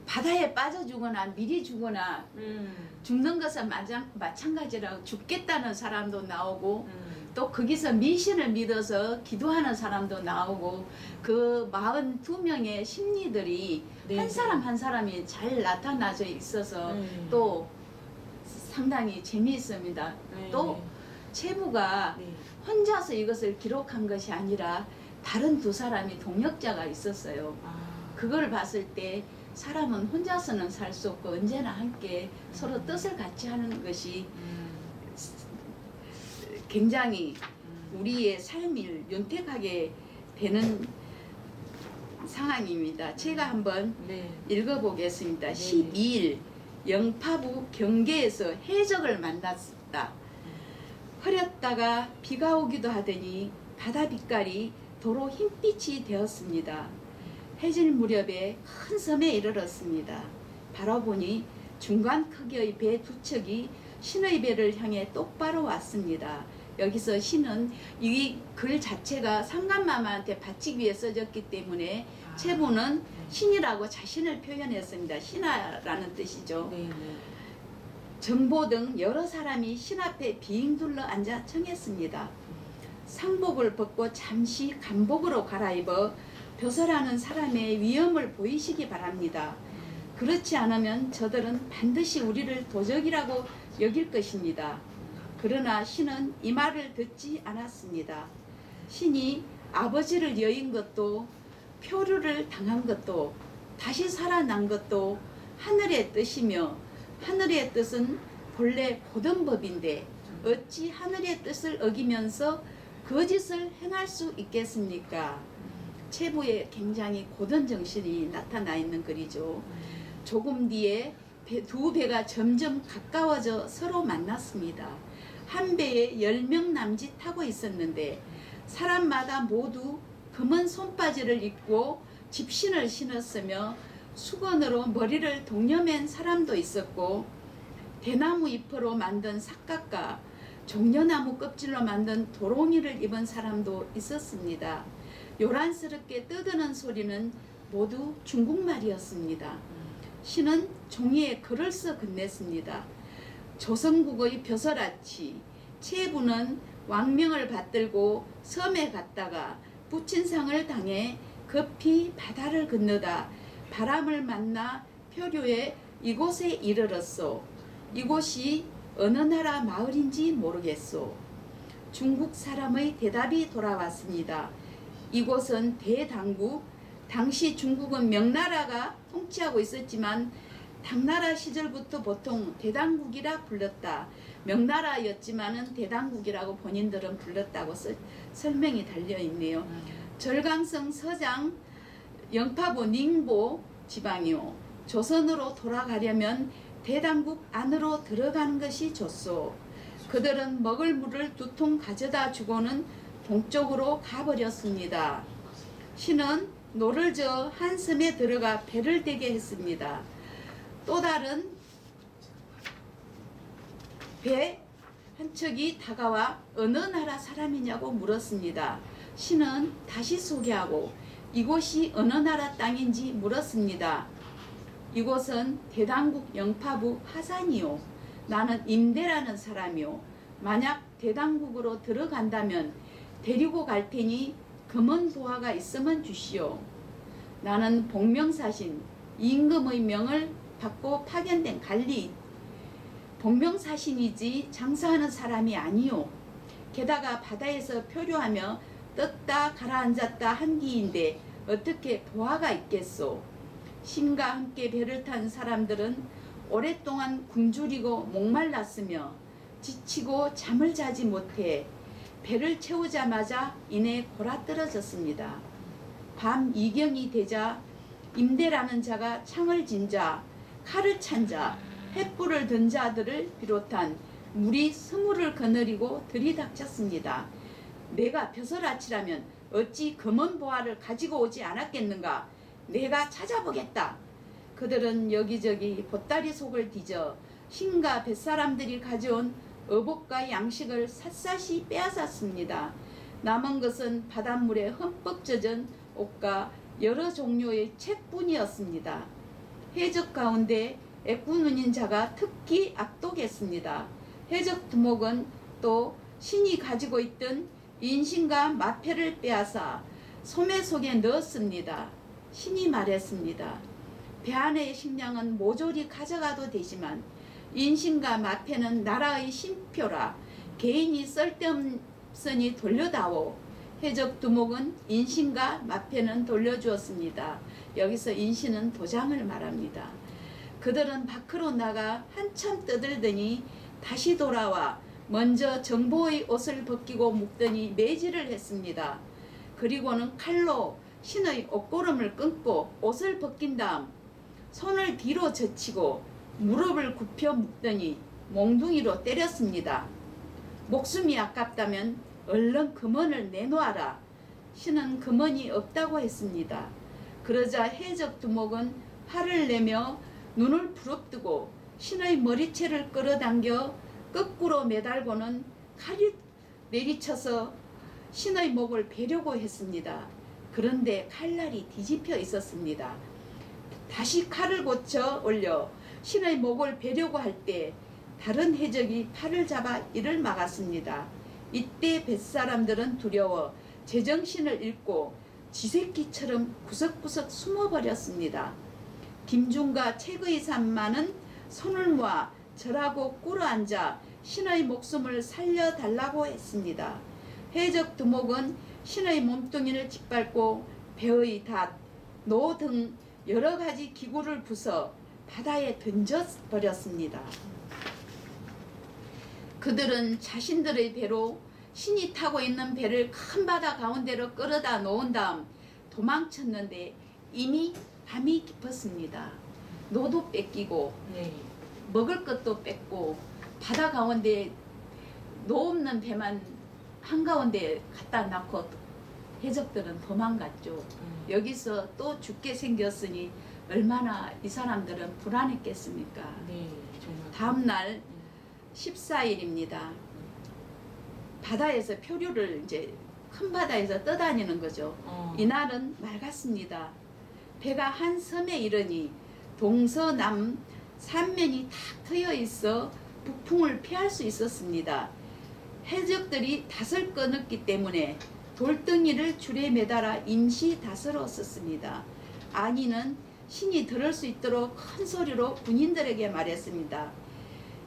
바다에 빠져 죽거나 미리 죽거나 죽는 것은 마찬가지라고 죽겠다는 사람도 나오고 또 거기서 미신을 믿어서 기도하는 사람도 나오고 그 42명의 심리들이 네. 한 사람 한 사람이 잘 나타나져 있어서 또 상당히 재미있습니다. 또 체부가 네. 혼자서 이것을 기록한 것이 아니라 다른 두 사람이 동역자가 있었어요. 그걸 봤을 때 사람은 혼자서는 살 수 없고 언제나 함께 서로 뜻을 같이 하는 것이 굉장히 우리의 삶을 윤택하게 되는 상황입니다. 제가 한번 네. 읽어보겠습니다. 네. 12일 영파부 경계에서 해적을 만났다. 흐렸다가 비가 오기도 하더니 바다 빛깔이 도로 흰빛이 되었습니다. 해질 무렵에 큰 섬에 이르렀습니다. 바라보니 중간 크기의 배 두 척이 신의 배를 향해 똑바로 왔습니다. 여기서 신은 이 글 자체가 상감마마한테 바치기 위해 써졌기 때문에 체부는 신이라고 자신을 표현했습니다. 신하라는 뜻이죠. 네. 네. 정보 등 여러 사람이 신 앞에 빙둘러 앉아 청했습니다. 상복을 벗고 잠시 간복으로 갈아입어 벼슬하는 사람의 위엄을 보이시기 바랍니다. 그렇지 않으면 저들은 반드시 우리를 도적이라고 여길 것입니다. 그러나 신은 이 말을 듣지 않았습니다. 신이 아버지를 여인 것도 표류를 당한 것도 다시 살아난 것도 하늘의 뜻이며 하늘의 뜻은 본래 고든 법인데 어찌 하늘의 뜻을 어기면서 거짓을 행할 수 있겠습니까? 체부에 굉장히 고든 정신이 나타나 있는 글이죠. 조금 뒤에 두 배가 점점 가까워져 서로 만났습니다. 한 배에 10명 남짓 타고 있었는데 사람마다 모두 검은 손바지를 입고 집신을 신었으며 수건으로 머리를 동여맨 사람도 있었고 대나무 잎으로 만든 삿갓과 종려나무 껍질로 만든 도롱이를 입은 사람도 있었습니다. 요란스럽게 떠드는 소리는 모두 중국말이었습니다. 신은 종이에 글을 써 건넸습니다. 조선국의 벼슬아치 체부는 왕명을 받들고 섬에 갔다가 부친상을 당해 급히 바다를 건너다 바람을 만나 표류해 이곳에 이르렀소. 이곳이 어느 나라 마을인지 모르겠소. 중국 사람의 대답이 돌아왔습니다. 이곳은 대당국, 당시 중국은 명나라가 통치하고 있었지만 당나라 시절부터 보통 대당국이라 불렀다. 명나라였지만은 대당국이라고 본인들은 불렀다고 설명이 달려있네요. 절강성 서장 영파부 닝보 지방이요. 조선으로 돌아가려면 대당국 안으로 들어가는 것이 좋소. 그들은 먹을 물을 2통 가져다 주고는 동쪽으로 가버렸습니다. 신은 노를 저어 한 섬에 들어가 배를 대게 했습니다. 또 다른 배 한 척이 다가와 어느 나라 사람이냐고 물었습니다. 신은 다시 소개하고 이곳이 어느 나라 땅인지 물었습니다. 이곳은 대당국 영파부 하산이요. 나는 임대라는 사람이요. 만약 대당국으로 들어간다면 데리고 갈 테니 금은 도화가 있으면 주시오. 나는 복명사신 임금의 명을 받고 파견된 관리 복명사신이지 장사하는 사람이 아니요. 게다가 바다에서 표류하며 떴다 가라앉았다 한기인데 어떻게 보화가 있겠소. 신과 함께 배를 탄 사람들은 오랫동안 굶주리고 목말랐으며 지치고 잠을 자지 못해 배를 채우자마자 이내 골아떨어졌습니다. 밤 이경이 되자 임대라는 자가 창을 진 자, 칼을 찬 자, 횃불을 든 자들을 비롯한 무리 20을 거느리고 들이닥쳤습니다. 내가 벼슬아치라면 어찌 검은 보화를 가지고 오지 않았겠는가? 내가 찾아보겠다. 그들은 여기저기 보따리 속을 뒤져 신과 뱃사람들이 가져온 어복과 양식을 샅샅이 빼앗았습니다. 남은 것은 바닷물에 흠뻑 젖은 옷과 여러 종류의 책뿐이었습니다. 해적 가운데 애꾸눈인 자가 특히 악독했습니다. 해적 두목은 또 신이 가지고 있던 인신과 마패를 빼앗아 소매 속에 넣었습니다. 신이 말했습니다. 배 안의 식량은 모조리 가져가도 되지만 인신과 마패는 나라의 신표라. 개인이 쓸데없으니 돌려다오. 해적 두목은 인신과 마패는 돌려주었습니다. 여기서 인신은 도장을 말합니다. 그들은 밖으로 나가 한참 떠들더니 다시 돌아와 먼저 정보의 옷을 벗기고 묶더니 매질을 했습니다. 그리고는 칼로 신의 옷고름을 끊고 옷을 벗긴 다음 손을 뒤로 젖히고 무릎을 굽혀 묶더니 몽둥이로 때렸습니다. 목숨이 아깝다면 얼른 금원을 내놓아라. 신은 금원이 없다고 했습니다. 그러자 해적 두목은 화를 내며 눈을 부릅뜨고 신의 머리채를 끌어당겨 거꾸로 매달고는 칼을 내리쳐서 신의 목을 베려고 했습니다. 그런데 칼날이 뒤집혀 있었습니다. 다시 칼을 고쳐 올려 신의 목을 베려고 할 때 다른 해적이 팔을 잡아 이를 막았습니다. 이때 뱃사람들은 두려워 제정신을 잃고 쥐새끼처럼 구석구석 숨어버렸습니다. 김중과 책의 산만은 손을 모아 절하고 꿇어앉아 신의 목숨을 살려달라고 했습니다. 해적 두목은 신의 몸뚱이를 짓밟고 배의 닷, 노 등 여러 가지 기구를 부숴 바다에 던져버렸습니다. 그들은 자신들의 배로 신이 타고 있는 배를 큰 바다 가운데로 끌어다 놓은 다음 도망쳤는데 이미 밤이 깊었습니다. 노도 뺏기고 먹을 것도 뺏고 바다 가운데 노 없는 배만 한가운데 갖다 놔고 해적들은 도망갔죠. 여기서 또 죽게 생겼으니 얼마나 이 사람들은 불안했겠습니까? 정말. 다음날 14일입니다. 바다에서 표류를 이제 큰 바다에서 떠다니는 거죠. 이날은 맑았습니다. 배가 한 섬에 이르니 동서남 삼면이 탁 트여 있어 북풍을 피할 수 있었습니다. 해적들이 닷을 끊었기 때문에 돌덩이를 줄에 매달아 임시 닷으로 썼습니다. 안이는 신이 들을 수 있도록 큰 소리로 군인들에게 말했습니다.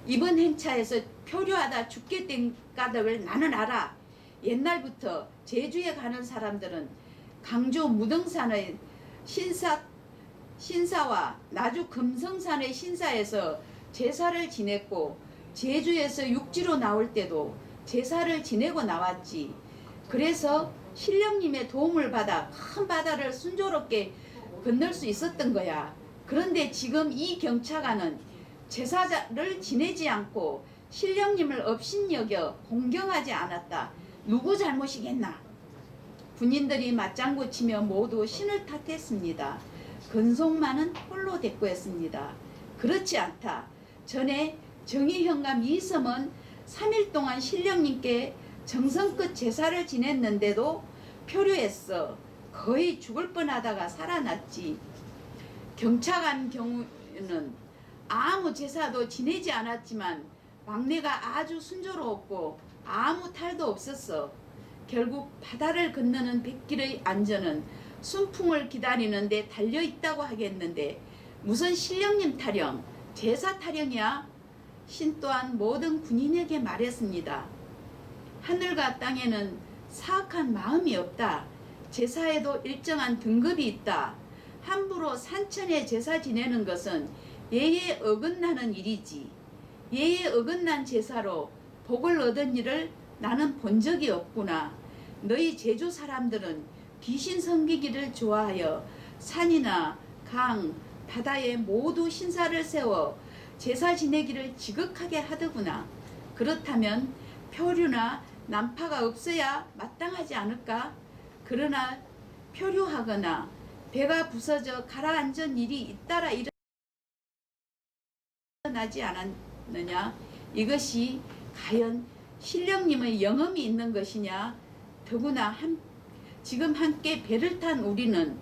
이번 행차에서 표류하다 죽게 된 까닭을 나는 알아. 옛날부터 제주에 가는 사람들은 강주 무등산의 신사와 나주 금성산의 신사에서 제사를 지냈고 제주에서 육지로 나올 때도 제사를 지내고 나왔지. 그래서 신령님의 도움을 받아 큰 바다를 순조롭게 건널 수 있었던 거야. 그런데 지금 이 경차관은 제사를 지내지 않고 신령님을 업신여겨 공경하지 않았다. 누구 잘못이겠나? 군인들이 맞장구 치며 모두 신을 탓했습니다. 근속만은 홀로 대꾸했습니다. 그렇지 않다. 전에 정의현과 미섬은 3일 동안 신령님께 정성껏 제사를 지냈는데도 표류했어. 거의 죽을 뻔하다가 살아났지. 경차관 경우는 아무 제사도 지내지 않았지만 막내가 아주 순조로웠고 아무 탈도 없었어. 결국 바다를 건너는 뱃길의 안전은 순풍을 기다리는데 달려있다고 하겠는데 무슨 신령님 타령, 제사 타령이야? 신 또한 모든 군인에게 말했습니다. 하늘과 땅에는 사악한 마음이 없다. 제사에도 일정한 등급이 있다. 함부로 산천에 제사 지내는 것은 예에 어긋나는 일이지. 예에 어긋난 제사로 복을 얻은 일을 나는 본 적이 없구나. 너희 제주 사람들은 귀신 섬기기를 좋아하여 산이나 강, 바다에 모두 신사를 세워 제사 지내기를 지극하게 하더구나. 그렇다면 표류나 난파가 없어야 마땅하지 않을까? 그러나 표류하거나 배가 부서져 가라앉은 일이 잇따라 일어나지 않았느냐? 이것이 과연 신령님의 영험이 있는 것이냐? 더구나 지금 함께 배를 탄 우리는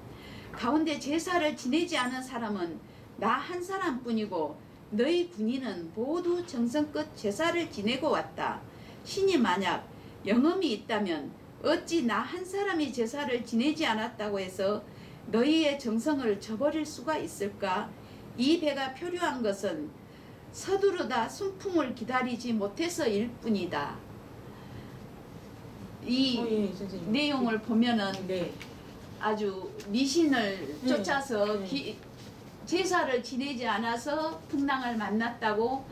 가운데 제사를 지내지 않은 사람은 나 한 사람뿐이고 너희 군인은 모두 정성껏 제사를 지내고 왔다. 신이 만약 영험이 있다면 어찌 나 한 사람이 제사를 지내지 않았다고 해서 너희의 정성을 저버릴 수가 있을까? 이 배가 표류한 것은 서두르다 순풍을 기다리지 못해서일 뿐이다. 이 예, 선생님. 내용을 보면은 네. 아주 미신을 네. 쫓아서 네. 제사를 지내지 않아서 풍랑을 만났다고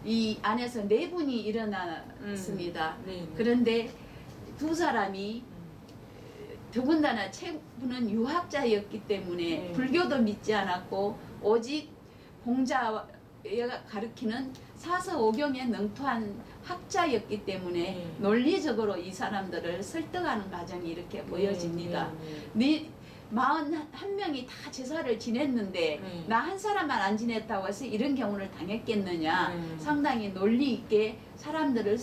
이 안에서 네 분이 일어났습니다. 네. 그런데 두 사람이 더군다나 최부는 유학자였기 때문에 네. 불교도 믿지 않았고 오직 공자가 가르치는 사서오경에 능통한 학자였기 때문에 네. 논리적으로 이 사람들을 설득하는 과정이 이렇게 보여집니다. 네. 41명이 다 제사를 지냈는데 네. 나 한 사람만 안 지냈다고 해서 이런 경우를 당했겠느냐. 네. 상당히 논리 있게 사람들을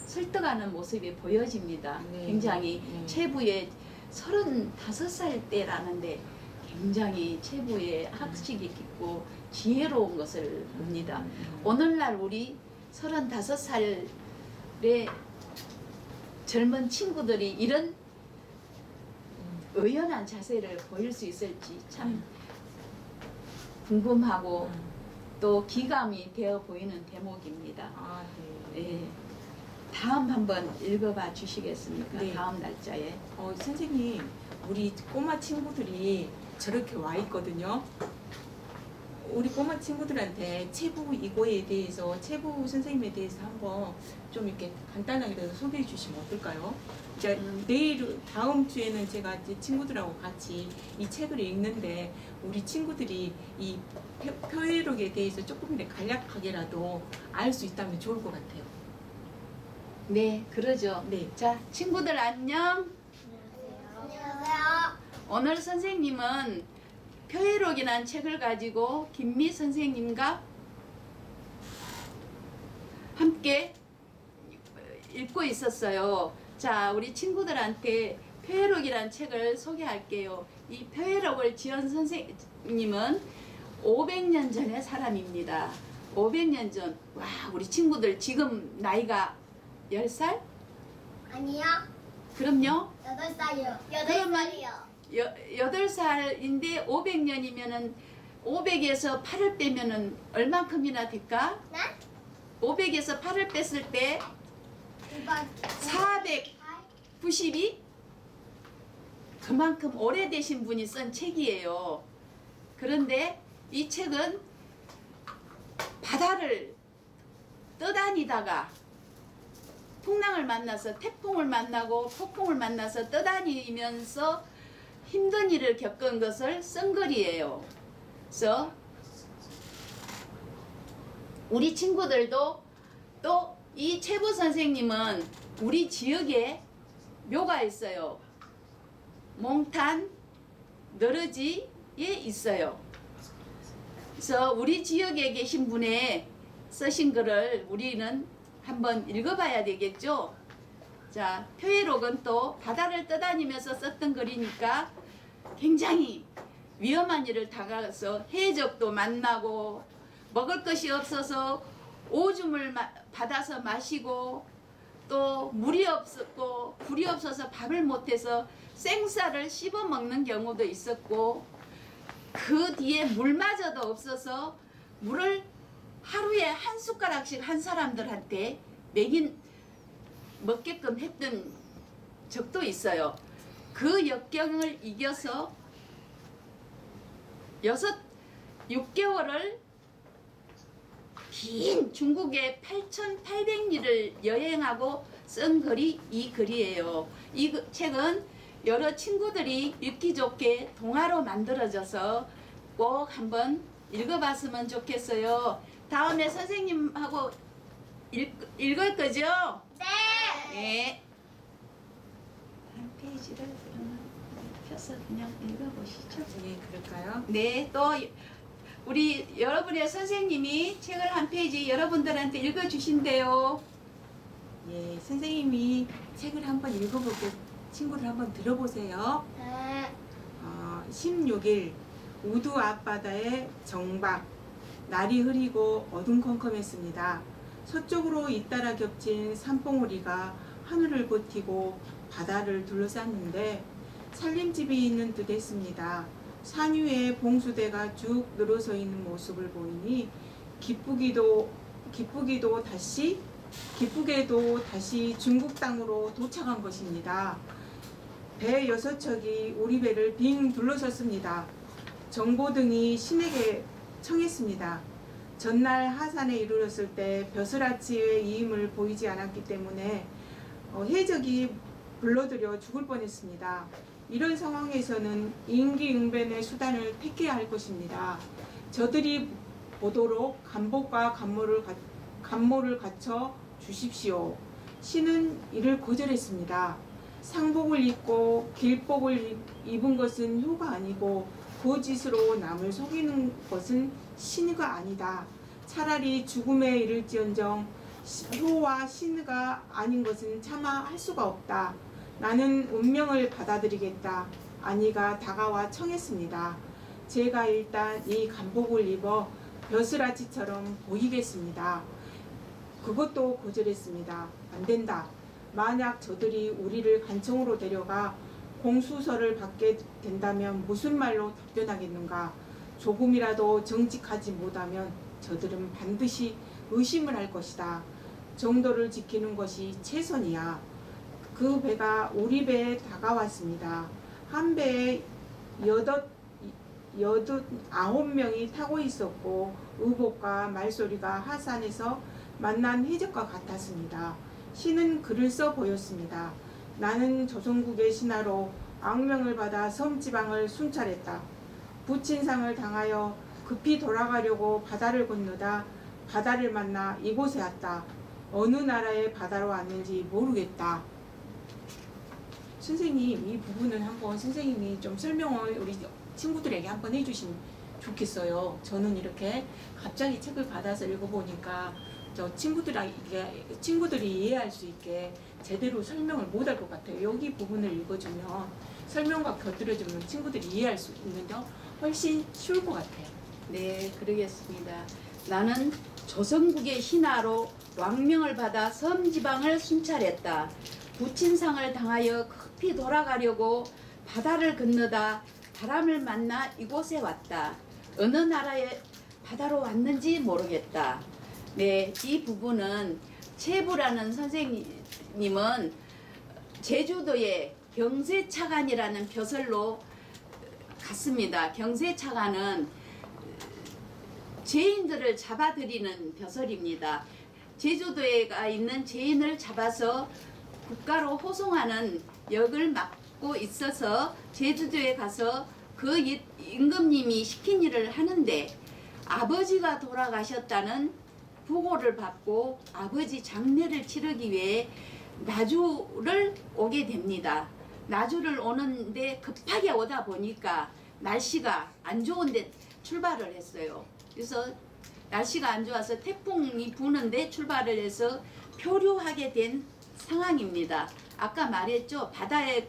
설득하는 모습이 보여집니다. 네. 굉장히 네. 최부의 35살 때라는데 굉장히 최부의 학식이 깊고 지혜로운 것을 봅니다. 오늘날 우리 35살의 젊은 친구들이 이런 의연한 자세를 보일 수 있을지 참 궁금하고 또 기감이 되어 보이는 대목입니다. 아, 네. 예. 다음 한번 읽어봐 주시겠습니까? 네. 다음 날짜에. 선생님, 우리 꼬마 친구들이 저렇게 와 있거든요. 우리 꼬마 친구들한테 체부 이거에 대해서, 체부 선생님에 대해서 한번 좀 이렇게 간단하게 소개해 주시면 어떨까요? 이제 내일, 다음 주에는 제가 이제 친구들하고 같이 이 책을 읽는데 우리 친구들이 이 표회록에 대해서 조금 더 간략하게라도 알 수 있다면 좋을 것 같아요. 네, 그러죠. 네. 자, 친구들 안녕. 안녕하세요. 오늘 선생님은 표회록이라는 책을 가지고 김미 선생님과 함께 읽고 있었어요. 자, 우리 친구들한테 표회록이라는 책을 소개할게요. 이 표회록을 지은 선생님은 500년 전의 사람입니다. 500년 전. 와, 우리 친구들 지금 나이가 10살? 아니요. 그럼요. 8살이요. 그러면 8살이요. 8살인데 500년이면은 500에서 8을 빼면은 얼만큼이나 될까? 네? 500에서 8을 뺐을 때 492? 그만큼 오래되신 분이 쓴 책이에요. 그런데 이 책은 바다를 떠다니다가 풍랑을 만나서 태풍을 만나고 폭풍을 만나서 떠다니면서 힘든 일을 겪은 것을 쓴 글이에요. 그래서 우리 친구들도 또 이 최부 선생님은 우리 지역에 묘가 있어요. 몽탄 너르지에 있어요. 그래서 우리 지역에 계신 분의 쓰신 글을 우리는 한번 읽어봐야 되겠죠. 자, 표회록은 또 바다를 떠다니면서 썼던 글이니까 굉장히 위험한 일을 당해서 해적도 만나고 먹을 것이 없어서 오줌을 받아서 마시고 또 물이 없었고 불이 없어서 밥을 못해서 생쌀을 씹어 먹는 경우도 있었고 그 뒤에 물마저도 없어서 물을 하루에 한 숟가락씩 한 사람들한테 먹게끔 했던 적도 있어요. 그 역경을 이겨서 6개월을 긴 중국의 8,800리를 여행하고 쓴 글이 이 글이에요. 이 책은 여러 친구들이 읽기 좋게 동화로 만들어져서 꼭 한번 읽어봤으면 좋겠어요. 다음에 선생님하고 읽을 거죠? 네. 네. 한 페이지를 그러면 펴서 그냥 읽어보시죠. 네, 그럴까요? 네, 또 우리 여러분의 선생님이 책을 한 페이지 여러분들한테 읽어주신대요. 예, 선생님이 책을 한번 읽어보고 친구들 한번 들어보세요. 네. 16일 우두 앞바다의 정박. 날이 흐리고 어둠컴컴했습니다. 서쪽으로 잇따라 겹친 산봉우리가 하늘을 버티고 바다를 둘러쌌는데 살림집이 있는 듯 했습니다. 산 위에 봉수대가 쭉 늘어서 있는 모습을 보이니 기쁘게도 다시 중국 땅으로 도착한 것입니다. 배 6척이 우리 배를 빙 둘러섰습니다. 정보등이 신에게 청했습니다. 전날 하산에 이르렀을 때 벼슬아치의 이임을 보이지 않았기 때문에 해적이 불러들여 죽을 뻔했습니다. 이런 상황에서는 임기응변의 수단을 택해야 할 것입니다. 저들이 보도록 간복과 간모를 갖춰 주십시오. 신은 이를 거절했습니다. 상복을 입고 길복을 입은 것은 효가 아니고 거짓으로 남을 속이는 것은 신의가 아니다. 차라리 죽음에 이를지언정 효와 신의가 아닌 것은 차마 할 수가 없다. 나는 운명을 받아들이겠다. 아니가 다가와 청했습니다. 제가 일단 이 간복을 입어 벼슬아치처럼 보이겠습니다. 그것도 거절했습니다. 안 된다. 만약 저들이 우리를 간청으로 데려가 공수서를 받게 된다면 무슨 말로 답변하겠는가? 조금이라도 정직하지 못하면 저들은 반드시 의심을 할 것이다. 정도를 지키는 것이 최선이야. 그 배가 우리 배에 다가왔습니다. 한 배에 89명이 타고 있었고 의복과 말소리가 하산에서 만난 해적과 같았습니다. 신은 글을 써 보였습니다. 나는 조선국의 신하로 악명을 받아 섬지방을 순찰했다. 부친상을 당하여 급히 돌아가려고 바다를 건너다 바다를 만나 이곳에 왔다. 어느 나라의 바다로 왔는지 모르겠다. 선생님, 이 부분은 한번 선생님이 좀 설명을 우리 친구들에게 한번 해주시면 좋겠어요. 저는 이렇게 갑자기 책을 받아서 읽어보니까 친구들이 이해할 수 있게 제대로 설명을 못 할 것 같아요. 여기 부분을 읽어주면 설명과 곁들여주면 친구들이 이해할 수 있는데 훨씬 쉬울 것 같아요. 네, 그러겠습니다. 나는 조선국의 신하로 왕명을 받아 섬지방을 순찰했다. 부친상을 당하여 급히 돌아가려고 바다를 건너다 바람을 만나 이곳에 왔다. 어느 나라의 바다로 왔는지 모르겠다. 네, 이 부분은 최부라는 선생님은 제주도의 경세차관이라는 벼슬로 갔습니다. 경세차관은 죄인들을 잡아들이는 벼슬입니다. 제주도에 있는 죄인을 잡아서 국가로 호송하는 역을 맡고 있어서 제주도에 가서 그 임금님이 시킨 일을 하는데 아버지가 돌아가셨다는 부고를 받고 아버지 장례를 치르기 위해 나주를 오게 됩니다. 나주를 오는데 급하게 오다 보니까 날씨가 안 좋은데 출발을 했어요. 그래서 날씨가 안 좋아서 태풍이 부는데 출발을 해서 표류하게 된 상황입니다. 아까 말했죠. 바다에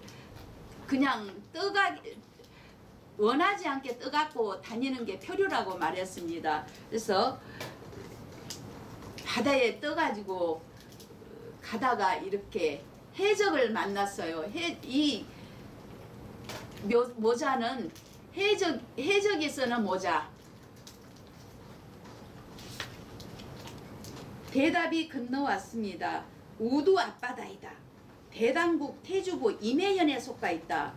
그냥 원하지 않게 떠갖고 다니는 게 표류라고 말했습니다. 그래서 바다에 떠가지고 가다가 이렇게 해적을 만났어요. 이 모자는 해적이 쓰는 모자. 대답이 건너왔습니다. 우두 앞바다이다. 대당국 태주부 임해현에 속가 있다.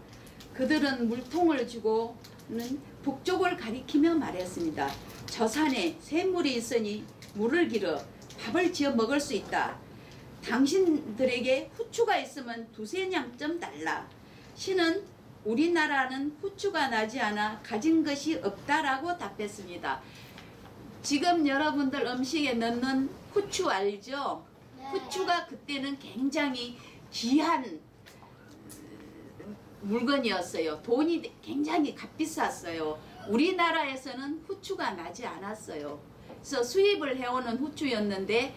그들은 물통을 주고는 북쪽을 가리키며 말했습니다. 저 산에 샘물이 있으니 물을 길어 밥을 지어 먹을 수 있다. 당신들에게 후추가 있으면 두세 냥점 달라. 신은 우리나라는 후추가 나지 않아 가진 것이 없다라고 답했습니다. 지금 여러분들 음식에 넣는 후추 알죠? 후추가 그때는 굉장히 귀한 물건이었어요. 돈이 굉장히 값비쌌어요. 우리나라에서는 후추가 나지 않았어요. 그래서 수입을 해오는 후추였는데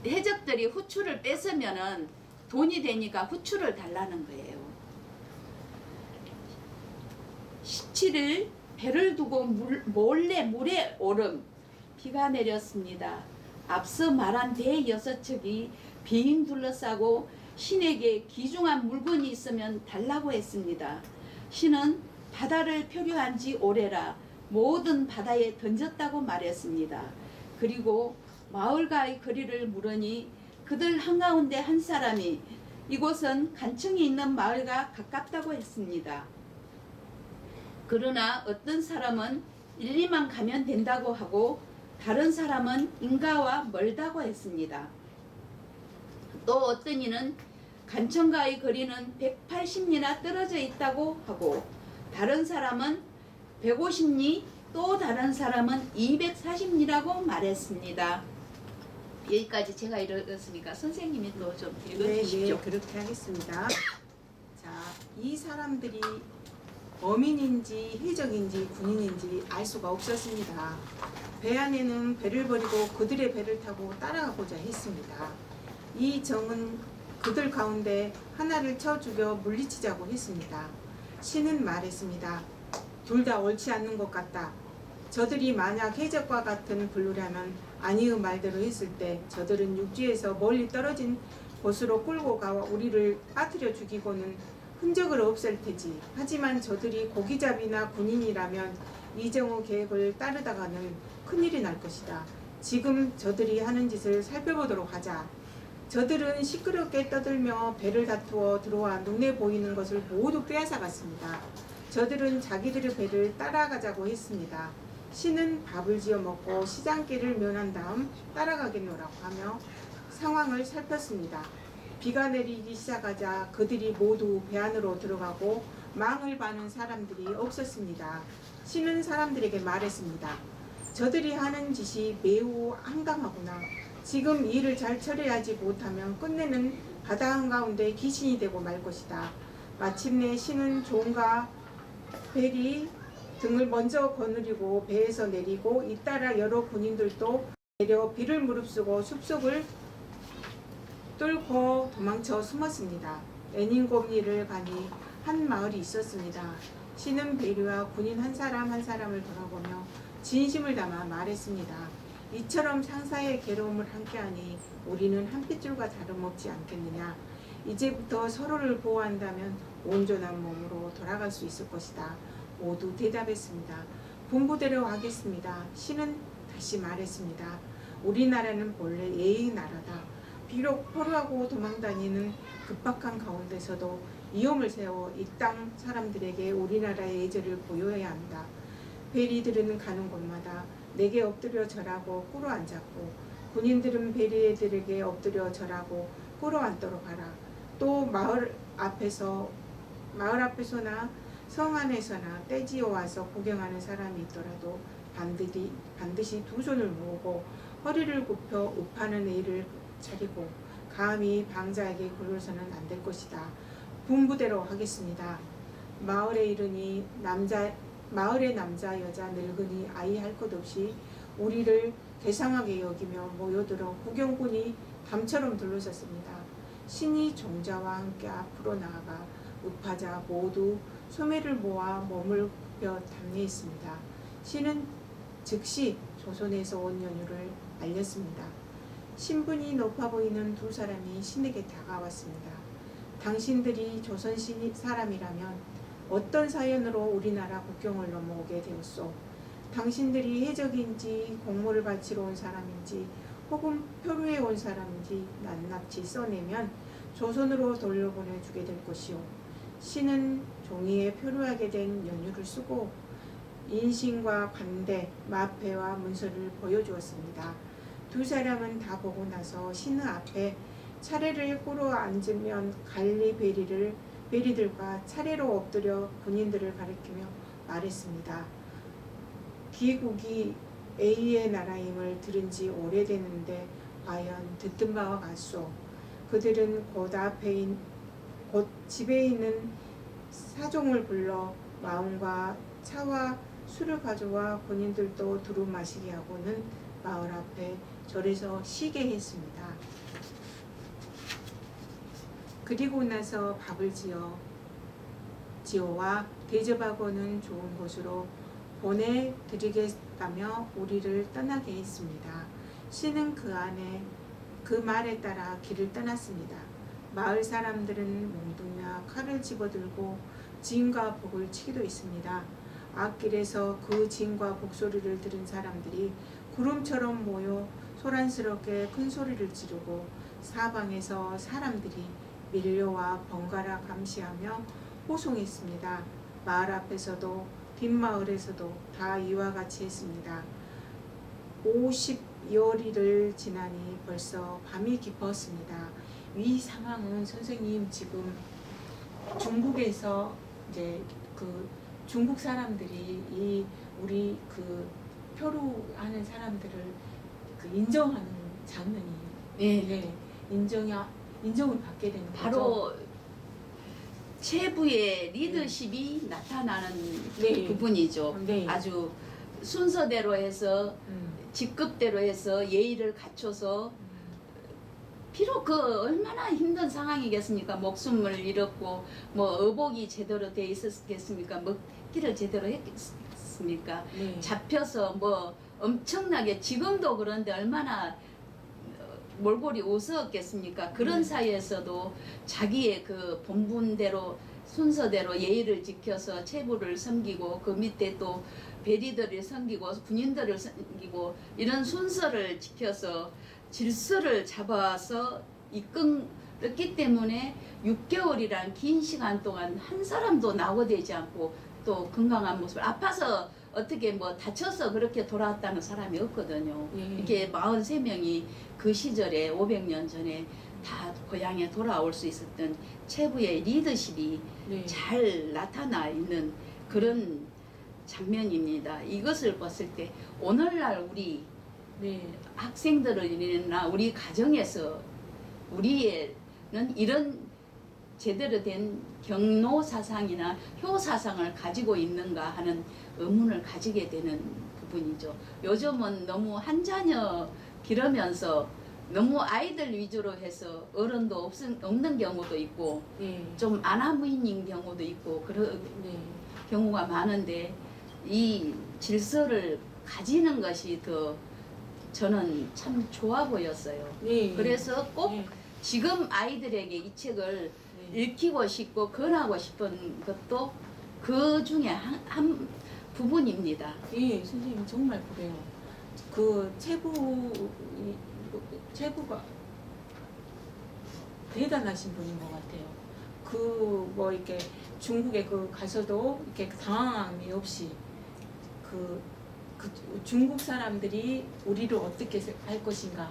해적들이 후추를 뺏으면은 돈이 되니까 후추를 달라는 거예요. 17일 배를 두고 몰래 물에 오름. 비가 내렸습니다. 앞서 말한 배 6척이 빙 둘러싸고 신에게 귀중한 물건이 있으면 달라고 했습니다. 신은 바다를 표류한 지 오래라 모든 바다에 던졌다고 말했습니다. 그리고 마을과의 거리를 물으니 그들 한가운데 한 사람이 이곳은 간청이 있는 마을과 가깝다고 했습니다. 그러나 어떤 사람은 1, 2만 가면 된다고 하고 다른 사람은 인가와 멀다고 했습니다. 또 어떤 이는 간청과의 거리는 180리나 떨어져 있다고 하고 다른 사람은 150리 또 다른 사람은 240리라고 말했습니다. 여기까지 제가 읽었으니까 선생님이 또 좀 읽어주십시오. 네, 그렇게 하겠습니다. 자, 이 사람들이 어민인지 해적인지 군인인지 알 수가 없었습니다. 배 안에는 배를 버리고 그들의 배를 타고 따라가고자 했습니다. 이 정은 그들 가운데 하나를 쳐 죽여 물리치자고 했습니다. 신은 말했습니다. 둘 다 옳지 않는 것 같다. 저들이 만약 해적과 같은 분류라면 아니의 말대로 했을 때 저들은 육지에서 멀리 떨어진 곳으로 끌고 가 우리를 빠뜨려 죽이고는 흔적을 없앨 테지. 하지만 저들이 고기잡이나 군인이라면 이정우 계획을 따르다가는 큰일이 날 것이다. 지금 저들이 하는 짓을 살펴보도록 하자. 저들은 시끄럽게 떠들며 배를 다투어 들어와 눈에 보이는 것을 모두 빼앗아갔습니다. 저들은 자기들의 배를 따라가자고 했습니다. 신은 밥을 지어 먹고 시장길을 면한 다음 따라가겠노라고 하며 상황을 살폈습니다. 비가 내리기 시작하자 그들이 모두 배 안으로 들어가고 망을 바는 사람들이 없었습니다. 신은 사람들에게 말했습니다. 저들이 하는 짓이 매우 한강하구나. 지금 일을 잘 처리하지 못하면 끝내는 바다 한가운데 귀신이 되고 말 것이다. 마침내 신은 종과 벨이 등을 먼저 거느리고 배에서 내리고 잇따라 여러 군인들도 내려 비를 무릅쓰고 숲속을 뚫고 도망쳐 숨었습니다. 애닌곰리를 가니 한 마을이 있었습니다. 신은 베리와 군인 한 사람 한 사람을 돌아보며 진심을 담아 말했습니다. 이처럼 상사의 괴로움을 함께하니 우리는 한 핏줄과 다름없지 않겠느냐. 이제부터 서로를 보호한다면 온전한 몸으로 돌아갈 수 있을 것이다. 모두 대답했습니다. 분부대로 하겠습니다. 신은 다시 말했습니다. 우리나라는 본래 예의 나라다. 비록 포로하고 도망다니는 급박한 가운데서도 위험을 세워 이 땅 사람들에게 우리나라의 예절을 보여야 한다. 베리들은 가는 곳마다 내게 엎드려 절하고 꿇어 앉았고 군인들은 베리들에게 엎드려 절하고 꿇어 앉도록 하라. 또 마을 앞에서나 성 안에서나 떼지어 와서 구경하는 사람이 있더라도 반드시 두 손을 모으고 허리를 굽혀 up하는 예를 차리고 감히 방자에게 굴러서는 안 될 것이다. 분부대로 하겠습니다. 마을에 남자 여자 늙은이 아이 할 것 없이 우리를 대상하게 여기며 모여들어 구경꾼이 담처럼 둘러섰습니다. 신이 종자와 함께 앞으로 나아가 up하자 모두 소매를 모아 몸을 굽혀 담례했습니다. 신은 즉시 조선에서 온 연유를 알렸습니다. 신분이 높아 보이는 두 사람이 신에게 다가왔습니다. 당신들이 조선 사람이라면 어떤 사연으로 우리나라 국경을 넘어오게 되었소? 당신들이 해적인지 공물을 바치러 온 사람인지 혹은 표류해 온 사람인지 낱낱이 써내면 조선으로 돌려보내주게 될 것이요. 신은 종이에 표류하게 된 연유를 쓰고 인신과 관대, 마패와 문서를 보여주었습니다. 두 사람은 다 보고 나서 신의 앞에 차례를 꾸러 앉으면 갈리 베리들과 차례로 엎드려 군인들을 가리키며 말했습니다. 귀국이 A의 나라임을 들은 지 오래되는데 과연 듣던 바와 같소. 그들은 곧 집에 있는 사종을 불러 마음과 차와 술을 가져와 군인들도 두루 마시게 하고는 마을 앞에 절에서 쉬게 했습니다. 그리고 나서 밥을 지어와 대접하고는 좋은 곳으로 보내드리겠다며 우리를 떠나게 했습니다. 신은 그 말에 따라 길을 떠났습니다. 마을 사람들은 몽둥이와 칼을 집어들고 진과 복을 치기도 했습니다. 앞길에서 그 진과 복 소리를 들은 사람들이 구름처럼 모여 소란스럽게 큰 소리를 지르고 사방에서 사람들이 밀려와 번갈아 감시하며 호송했습니다. 마을 앞에서도 뒷마을에서도 다 이와 같이 했습니다. 50여리를 지나니 벌써 밤이 깊었습니다. 이 상황은 선생님 지금 중국에서 이제 그 중국 사람들이 우리 그 표류하는 사람들을 그 인정하는 장면이에요. 네. 인정을 받게 되는 거죠. 바로 체부의 리더십이 나타나는 네. 부분이죠. 네. 아주 순서대로 해서 직급대로 해서 예의를 갖춰서 비록 그 얼마나 힘든 상황이겠습니까? 목숨을 잃었고 뭐 어복이 제대로 돼 있었겠습니까? 먹기를 제대로 했겠습니까? 네. 잡혀서 뭐 엄청나게 지금도 그런데 얼마나 몰골이 우스웠겠습니까? 그런 사이에서도 자기의 그 본분대로 순서대로 예의를 지켜서 체부를 섬기고 그 밑에 또 베리들을 섬기고 군인들을 섬기고 이런 순서를 지켜서 질서를 잡아서 이끌었기 때문에 6개월이란 긴 시간 동안 한 사람도 낙오되지 않고 또 건강한 모습을 아파서 어떻게 뭐 다쳐서 그렇게 돌아왔다는 사람이 없거든요. 이렇게 43명이 그 시절에 500년 전에 다 고향에 돌아올 수 있었던 체부의 리더십이 잘 나타나 있는 그런 장면입니다. 이것을 봤을 때 오늘날 우리 학생들이나 우리 가정에서 우리는 이런 제대로 된 경로 사상이나 효 사상을 가지고 있는가 하는 의문을 가지게 되는 부분이죠. 요즘은 너무 한 자녀 기르면서 너무 아이들 위주로 해서 어른도 없는 경우도 있고 좀 아나무인인 경우도 있고 그런 경우가 많은데 이 질서를 가지는 것이 더 저는 참 좋아 보였어요. 그래서 꼭 지금 아이들에게 이 책을 읽히고 싶고 권하고 싶은 것도 그 중에 한 부분입니다. 선생님 정말 그래요. 그 체부가 대단하신 분인 것 같아요. 그 뭐 이렇게 중국에 그 가서도 이렇게 당황함이 없이 그 중국 사람들이 우리를 어떻게 할 것인가,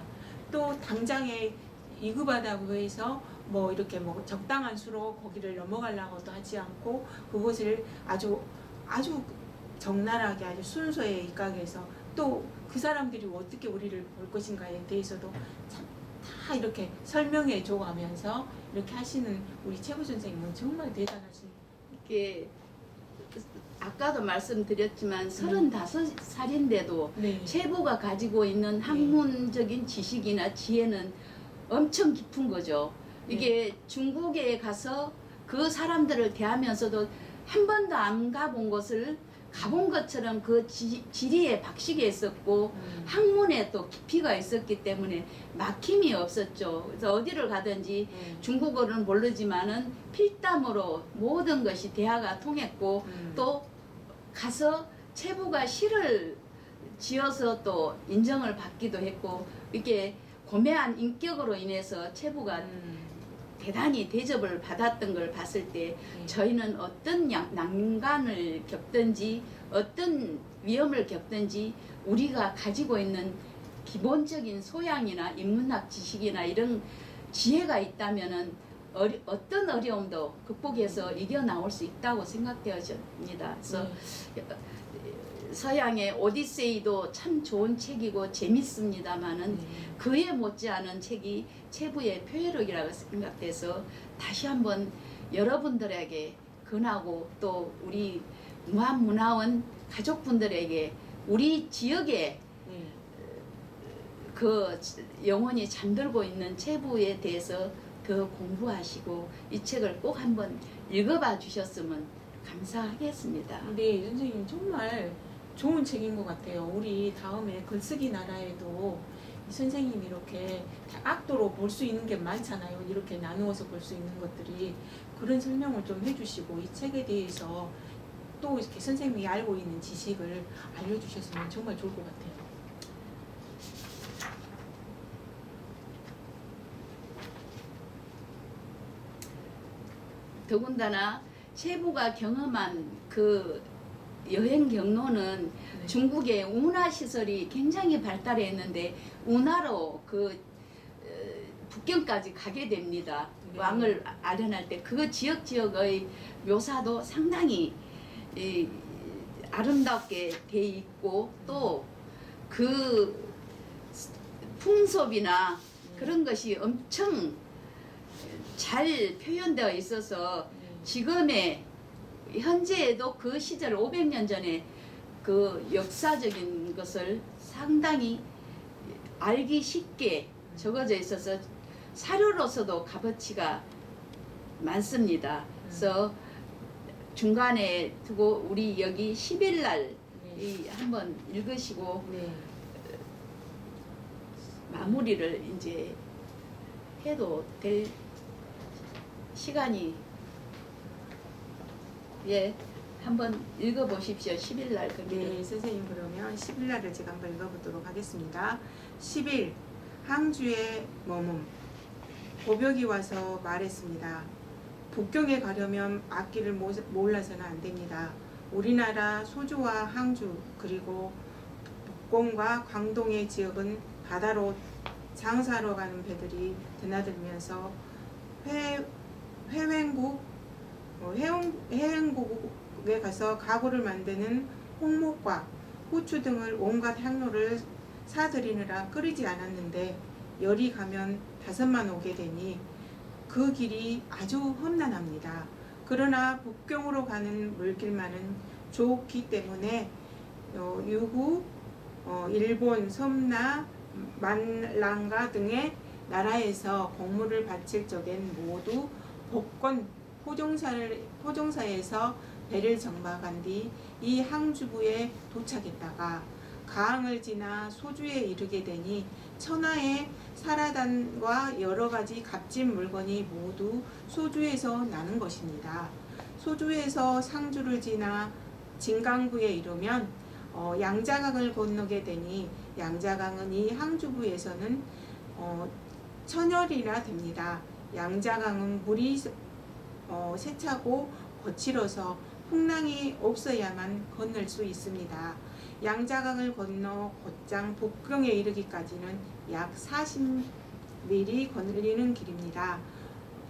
또 당장에 이급하다고 해서 뭐 이렇게 뭐 적당한 수로 거기를 넘어가려고도 하지 않고 그것을 아주 적나라하게 아주 순서에 입각해서 또 그 사람들이 어떻게 우리를 볼 것인가에 대해서도 참 다 이렇게 설명해 줘가면서 이렇게 하시는 우리 체부 선생님은 정말 대단하신. 이게 아까도 말씀드렸지만 35살인데도 체부가 가지고 있는 학문적인 지식이나 지혜는 엄청 깊은 거죠. 이게 중국에 가서 그 사람들을 대하면서도 한 번도 안 가본 곳을 가본 것처럼 그 지리에 박식이 있었고 학문에 또 깊이가 있었기 때문에 막힘이 없었죠. 그래서 어디를 가든지 중국어는 모르지만은 필담으로 모든 것이 대화가 통했고 또 가서 체부가 시를 지어서 또 인정을 받기도 했고 이렇게 고매한 인격으로 인해서 체부가 대단히 대접을 받았던 걸 봤을 때 저희는 어떤 난관을 겪든지 어떤 위험을 겪든지 우리가 가지고 있는 기본적인 소양이나 인문학 지식이나 이런 지혜가 있다면은 어떤 어려움도 극복해서 이겨나올 수 있다고 생각되어집니다. 그래서 서양의 오디세이도 참 좋은 책이고 재밌습니다만은 그에 못지않은 책이 체부의 표회록이라고 생각돼서 다시 한번 여러분들에게 권하고 또 우리 무한문화원 가족분들에게 우리 지역에 그 영혼이 잠들고 있는 체부에 대해서 더 공부하시고 이 책을 꼭 한번 읽어봐 주셨으면 감사하겠습니다. 네, 선생님 정말 좋은 책인 것 같아요. 우리 다음에 글쓰기 나라에도 이 선생님이 이렇게 다각도로 볼 수 있는 게 많잖아요. 이렇게 나누어서 볼 수 있는 것들이 그런 설명을 좀 해주시고 이 책에 대해서 또 이렇게 선생님이 알고 있는 지식을 알려주셨으면 정말 좋을 것 같아요. 더군다나 체부가 경험한 그 여행 경로는 중국의 운하 시설이 굉장히 발달했는데 운하로 그 북경까지 가게 됩니다. 왕을 아련할 때 그 지역의 묘사도 상당히 아름답게 돼 있고 또 그 풍속이나 그런 것이 엄청 잘 표현되어 있어서 지금의 현재에도 그 시절 500년 전에 그 역사적인 것을 상당히 알기 쉽게 적어져 있어서 사료로서도 값어치가 많습니다. 그래서 중간에 두고 우리 여기 10일 날 한번 읽으시고 마무리를 이제 해도 될 시간이 한번 읽어보십시오. 10일 날 네, 선생님 그러면 10일 날을 제가 한번 읽어보도록 하겠습니다. 10일 항주에 머문 고벽이 와서 말했습니다. 북경에 가려면 앞길을 몰라서는 안 됩니다. 우리나라 소주와 항주 그리고 북공과 광동의 지역은 바다로 장사하러 가는 배들이 드나들면서 해행국에 가서 가구를 만드는 홍목과 후추 등을 온갖 향료를 사들이느라 끓이지 않았는데 열이 가면 5만 오게 되니 그 길이 아주 험난합니다. 그러나 북경으로 가는 물길만은 좋기 때문에 유후, 일본, 섬나, 만랑가 등의 나라에서 공물을 바칠 적엔 모두 복권 포종사에서 배를 정박한 뒤 이 항주부에 도착했다가 가항을 지나 소주에 이르게 되니 천하의 사라단과 여러 가지 값진 물건이 모두 소주에서 나는 것입니다. 소주에서 상주를 지나 진강구에 이르면 양자강을 건너게 되니 양자강은 이 항주부에서는 천열이나 됩니다. 양자강은 물이 세차고 거칠어서 풍랑이 없어야만 건널 수 있습니다. 양자강을 건너 곧장 북경에 이르기까지는 약 40밀이 걸리는 길입니다.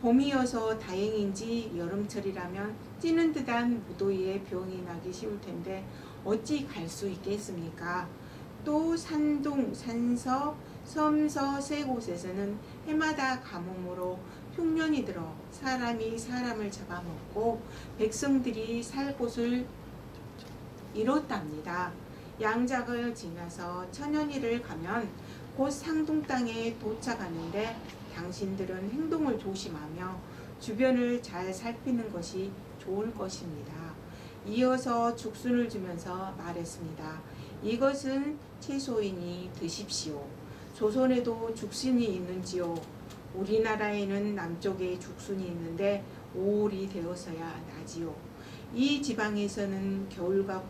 봄이어서 다행인지 여름철이라면 찌는 듯한 무더위에 병이 나기 쉬울 텐데 어찌 갈 수 있겠습니까? 또 산동, 산서, 섬서 세 곳에서는 해마다 가뭄으로 흉년이 들어 사람이 사람을 잡아먹고 백성들이 살 곳을 잃었답니다. 양작을 지나서 천연이를 가면 곧 상동 땅에 도착하는데 당신들은 행동을 조심하며 주변을 잘 살피는 것이 좋을 것입니다. 이어서 죽순을 주면서 말했습니다. 이것은 채소이니 드십시오. 조선에도 죽순이 있는지요? 우리나라에는 남쪽에 죽순이 있는데 5월이 되어서야 나지요. 이 지방에서는 겨울과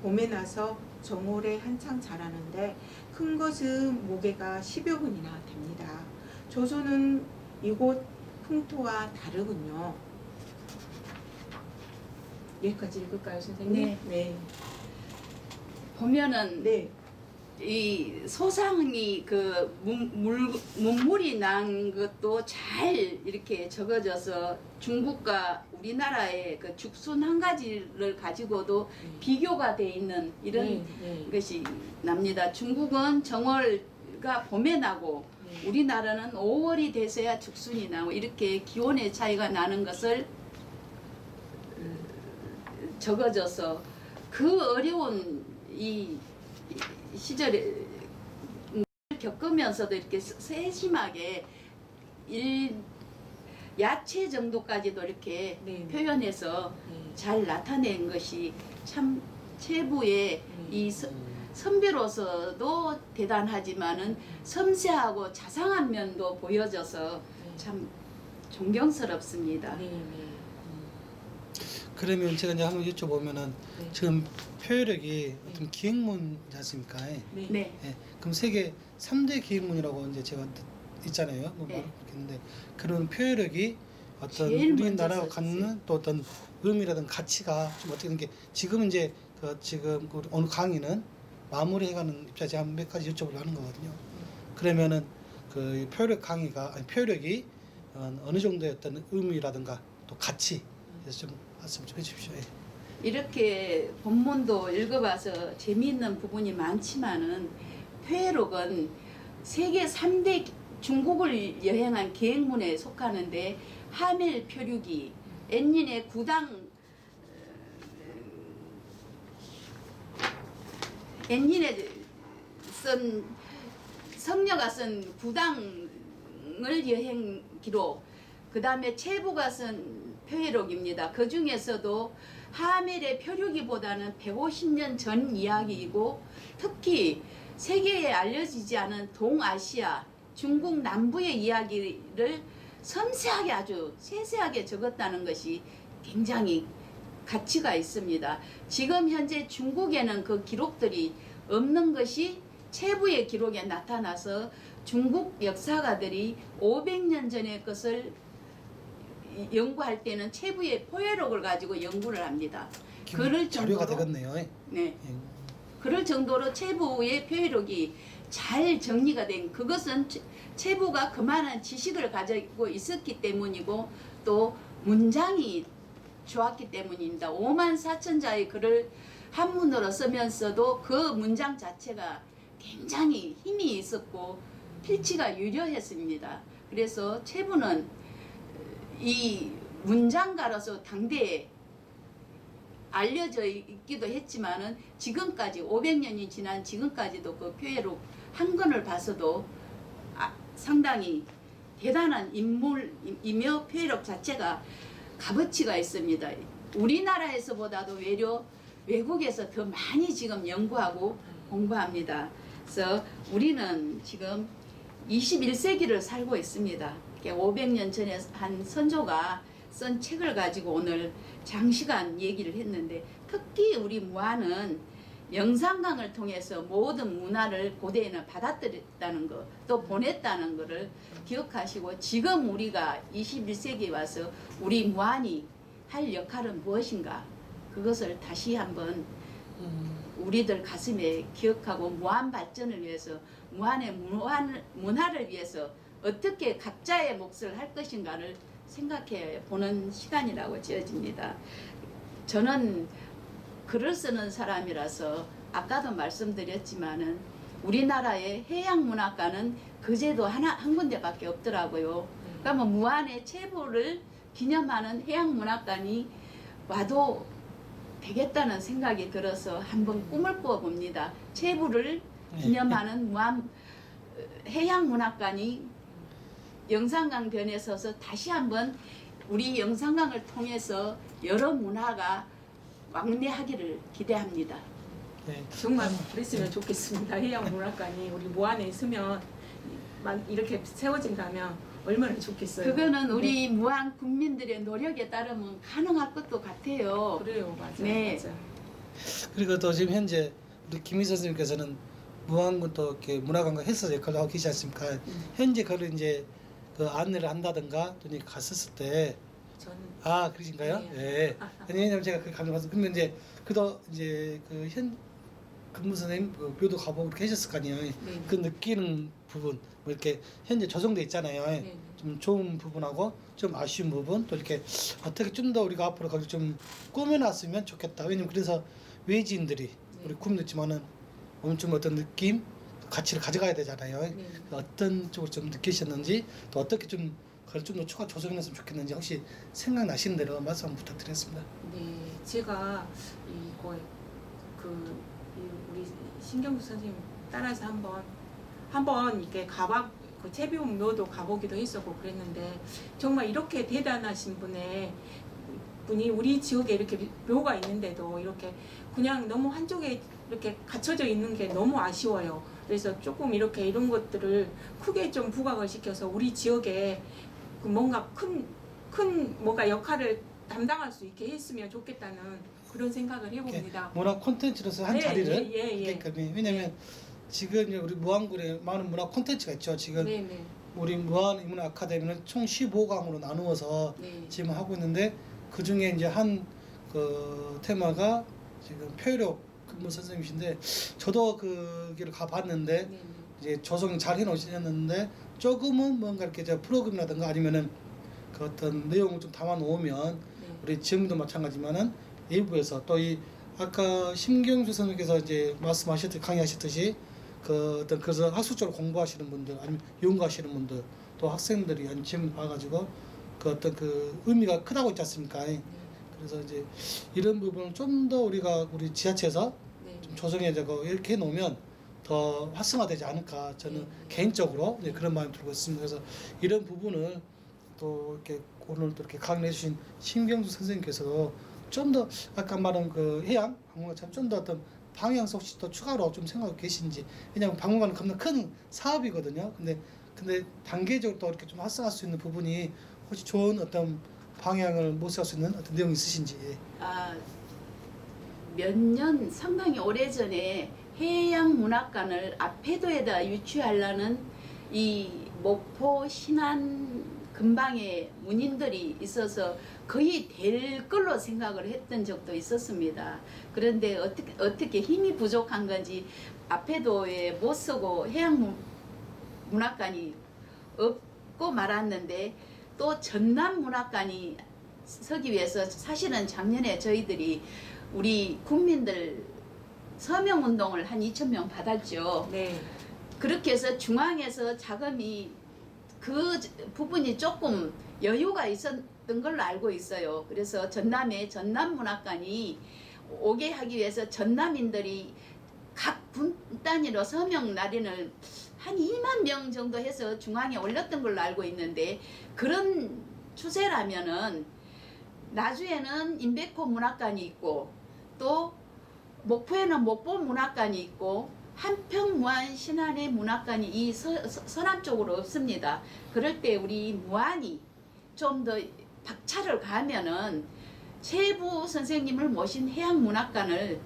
봄에 나서 정월에 한창 자라는데 큰 것은 무게가 10여 근이나 됩니다. 조소는 이곳 풍토와 다르군요. 여기까지 읽을까요, 선생님? 네. 네. 보면은 네, 이 소상이 그 문물이 난 것도 잘 이렇게 적어져서 중국과 우리나라의 그 죽순 한 가지를 가지고도 비교가 돼 있는 이런 네. 것이 납니다. 중국은 정월가 봄에 나고 네. 우리나라는 5월이 돼서야 죽순이 나고 이렇게 기온의 차이가 나는 것을 적어져서 그 어려운 이 시절에 겪으면서도 이렇게 세심하게 야채 정도까지도 이렇게 네. 표현해서 네. 잘 나타낸 것이 참 체부의 이 선배로서도 대단하지만은 섬세하고 자상한 면도 보여져서 참 존경스럽습니다. 네. 그러면 제가 이제 한번 여쭤보면은 네. 지금 표혈력이 어떤 기행문이지 않습니까? 네. 네. 예, 그럼 세계 3대 기행문이라고 이제 제가 있잖아요. 뭐 네. 그렇겠는데 그런 표혈력이 어떤 제일 우리나라가 먼저 갖는 또 어떤 의미라든 가치가 좀 어떻게 되는 게 지금 이제 지금 오늘 강의는 마무리해가는 입장에서 한 몇 가지 여쭤보려고 하는 거거든요. 그러면은 그 표혈력 강의가 아니 표혈력이 어느 정도의 어떤 의미라든가 또 가치 그래서 좀 말씀 좀 해주십시오. 예. 이렇게 본문도 읽어봐서 재미있는 부분이 많지만은 회록은 세계 3대 중국을 여행한 계획문에 속하는데 하멜 표류기, 엔닌의 엔닌의 쓴 성녀가 쓴 구당을 여행 기록, 그 다음에 체부가 쓴 표회록입니다. 그 중에서도 하멜의 표류기보다는 150년 전 이야기이고 특히 세계에 알려지지 않은 동아시아, 중국 남부의 이야기를 섬세하게 아주 세세하게 적었다는 것이 굉장히 가치가 있습니다. 지금 현재 중국에는 그 기록들이 없는 것이 체부의 기록에 나타나서 중국 역사가들이 500년 전의 것을 연구할 때는 체부의 포회록을 가지고 연구를 합니다. 그럴 자료가 정도로 되겠네요. 예. 네, 예. 그럴 정도로 체부의 표회록이 잘 정리가 된 그것은 체부가 그만한 지식을 가지고 있었기 때문이고 또 문장이 좋았기 때문입니다. 54,000자의 글을 한문으로 쓰면서도 그 문장 자체가 굉장히 힘이 있었고 필치가 유려했습니다. 그래서 체부는 이 문장가로서 당대에 알려져 있기도 했지만은 지금까지 500년이 지난 지금까지도 그 표회록 한 권을 봐서도 상당히 대단한 인물이며 표회록 자체가 값어치가 있습니다. 우리나라에서보다도 외려 외국에서 더 많이 지금 연구하고 공부합니다. 그래서 우리는 지금 21세기를 살고 있습니다. 500년 전에 한 선조가 쓴 책을 가지고 오늘 장시간 얘기를 했는데 특히 우리 무안은 영산강을 통해서 모든 문화를 고대에는 받아들였다는 것, 또 보냈다는 것을 기억하시고 지금 우리가 21세기에 와서 우리 무안이 할 역할은 무엇인가 그것을 다시 한번 우리들 가슴에 기억하고 무안 발전을 위해서 무안의 문화를 위해서 어떻게 각자의 몫을 할 것인가를 생각해 보는 시간이라고 지어집니다. 저는 글을 쓰는 사람이라서 아까도 말씀드렸지만은 우리나라의 해양문학관은 그제도 한 군데밖에 없더라고요. 그러면 무안의 체부를 기념하는 해양문학관이 와도 되겠다는 생각이 들어서 한번 꿈을 꾸어봅니다. 체부를 기념하는 무안 해양문학관이 영산강변에 서서 다시 한번 우리 영산강을 통해서 여러 문화가 왕래하기를 기대합니다. 네. 정말 그랬으면 좋겠습니다. 해양문학관이 우리 무안에 있으면 이렇게 세워진다면 얼마나 좋겠어요. 그거는 우리 무안 국민들의 노력에 따르면 가능할 것도 같아요. 그래요, 맞아요. 네. 맞아요. 그리고 또 지금 현재 우리 김희 선생님께서는 무안군 또 이렇게 문화관광 해서 역할을 하고 계시지 않습니까? 현재 그걸 이제 그 안내를 한다든가 또 이제 갔었을 때 저는 그러신가요? 네. 예. 아니 왜냐면 제가 그 감정받아서 근데 이제 그도 이제 그 현 근무 선생님 그 묘도 가보고 이렇게 하셨을 거 아니에요. 네. 그 느끼는 부분 뭐 이렇게 현재 조정돼 있잖아요. 네. 좀 좋은 부분하고 좀 아쉬운 부분 또 이렇게 어떻게 좀 더 우리가 앞으로 거기 좀 꾸며놨으면 좋겠다. 왜냐면 그래서 외지인들이 우리 국민도 있지만은 좀 어떤 느낌 가치를 가져가야 되잖아요. 네. 어떤 쪽으로 좀 느끼셨는지 또 어떻게 좀 그걸 좀 더 추가 조정했으면 좋겠는지 혹시 생각나시는 대로 말씀 한번 부탁드리겠습니다. 네, 제가 이거 우리 신경수 선생님 따라서 한번 이렇게 그 채비원 묘도 가보기도 했었고 그랬는데 정말 이렇게 대단하신 분이 우리 지역에 이렇게 묘가 있는데도 이렇게 그냥 너무 한쪽에 이렇게 갇혀져 있는 게 너무 아쉬워요. 그래서 조금 이렇게 이런 것들을 크게 좀 부각을 시켜서 우리 지역에 그 뭔가 큰 뭔가 역할을 담당할 수 있게 했으면 좋겠다는 그런 생각을 해봅니다. 문화 콘텐츠로서 한 네, 자리를 예. 왜냐면 지금 이제 우리 무안군에 많은 문화 콘텐츠가 있죠. 지금 네네. 우리 무안 문화 아카데미는 총 15강으로 나누어서 네. 지금 하고 있는데 그 중에 이제 한 그 테마가 지금 표현력 근무 선생님이신데 저도 그 길을 가봤는데 네네. 이제 조성 잘 해놓으셨는데 조금은 뭔가 이렇게 저 프로그램이라든가 아니면은 그 어떤 내용을 좀 담아 놓으면 네. 우리 지금도 마찬가지지만은 일부에서 또 이 아까 심경수 선생님께서 이제 말씀하셨듯이 강의하셨듯이 그 어떤 그래서 학술적으로 공부하시는 분들 아니면 연구하시는 분들 또 학생들이 아니면 지금 봐가지고 그 어떤 그 의미가 크다고 있지 않습니까? 그래서 이제 이런 부분을 좀 더 우리 지자체에서 네. 좀 조정해서 이렇게 해놓으면 더 활성화되지 않을까 저는 네. 개인적으로 그런 마음이 들고 있습니다. 그래서 이런 부분을 또 이렇게 오늘 또 이렇게 강의해 주신 심경수 선생님께서도 좀 더 아까 말한 그 해양 박물관처럼 좀 더 어떤 방향성 혹시 또 추가로 좀 생각하고 계신지 왜냐하면 박물관은 겁나 큰 사업이거든요. 근데 단계적으로 또 이렇게 좀 활성화할 수 있는 부분이 혹시 좋은 어떤 방향을 모색할 수 있는 어떤 내용이 있으신지. 몇 년 상당히 오래전에 해양문학관을 앞해도에다 유치하려는 이 목포 신안 근방에 문인들이 있어서 거의 될 걸로 생각을 했던 적도 있었습니다. 그런데 어떻게 힘이 부족한 건지 앞해도에 못 쓰고 해양문학관이 없고 말았는데 또 전남문학관이 서기 위해서 사실은 작년에 저희들이 우리 국민들 서명운동을 한 2,000명 받았죠. 네. 그렇게 해서 중앙에서 자금이 그 부분이 조금 여유가 있었던 걸로 알고 있어요. 그래서 전남에 전남문학관이 오게 하기 위해서 전남인들이 각 분 단위로 서명 날인을 한 2만 명 정도 해서 중앙에 올렸던 걸로 알고 있는데 그런 추세라면은 나주에는 인백호 문학관이 있고 또 목포에는 목포 문학관이 있고 한평 무안 신안의 문학관이 이 서남 쪽으로 없습니다. 그럴 때 우리 무안이 좀 더 박차를 가면은 최부 선생님을 모신 해양문학관을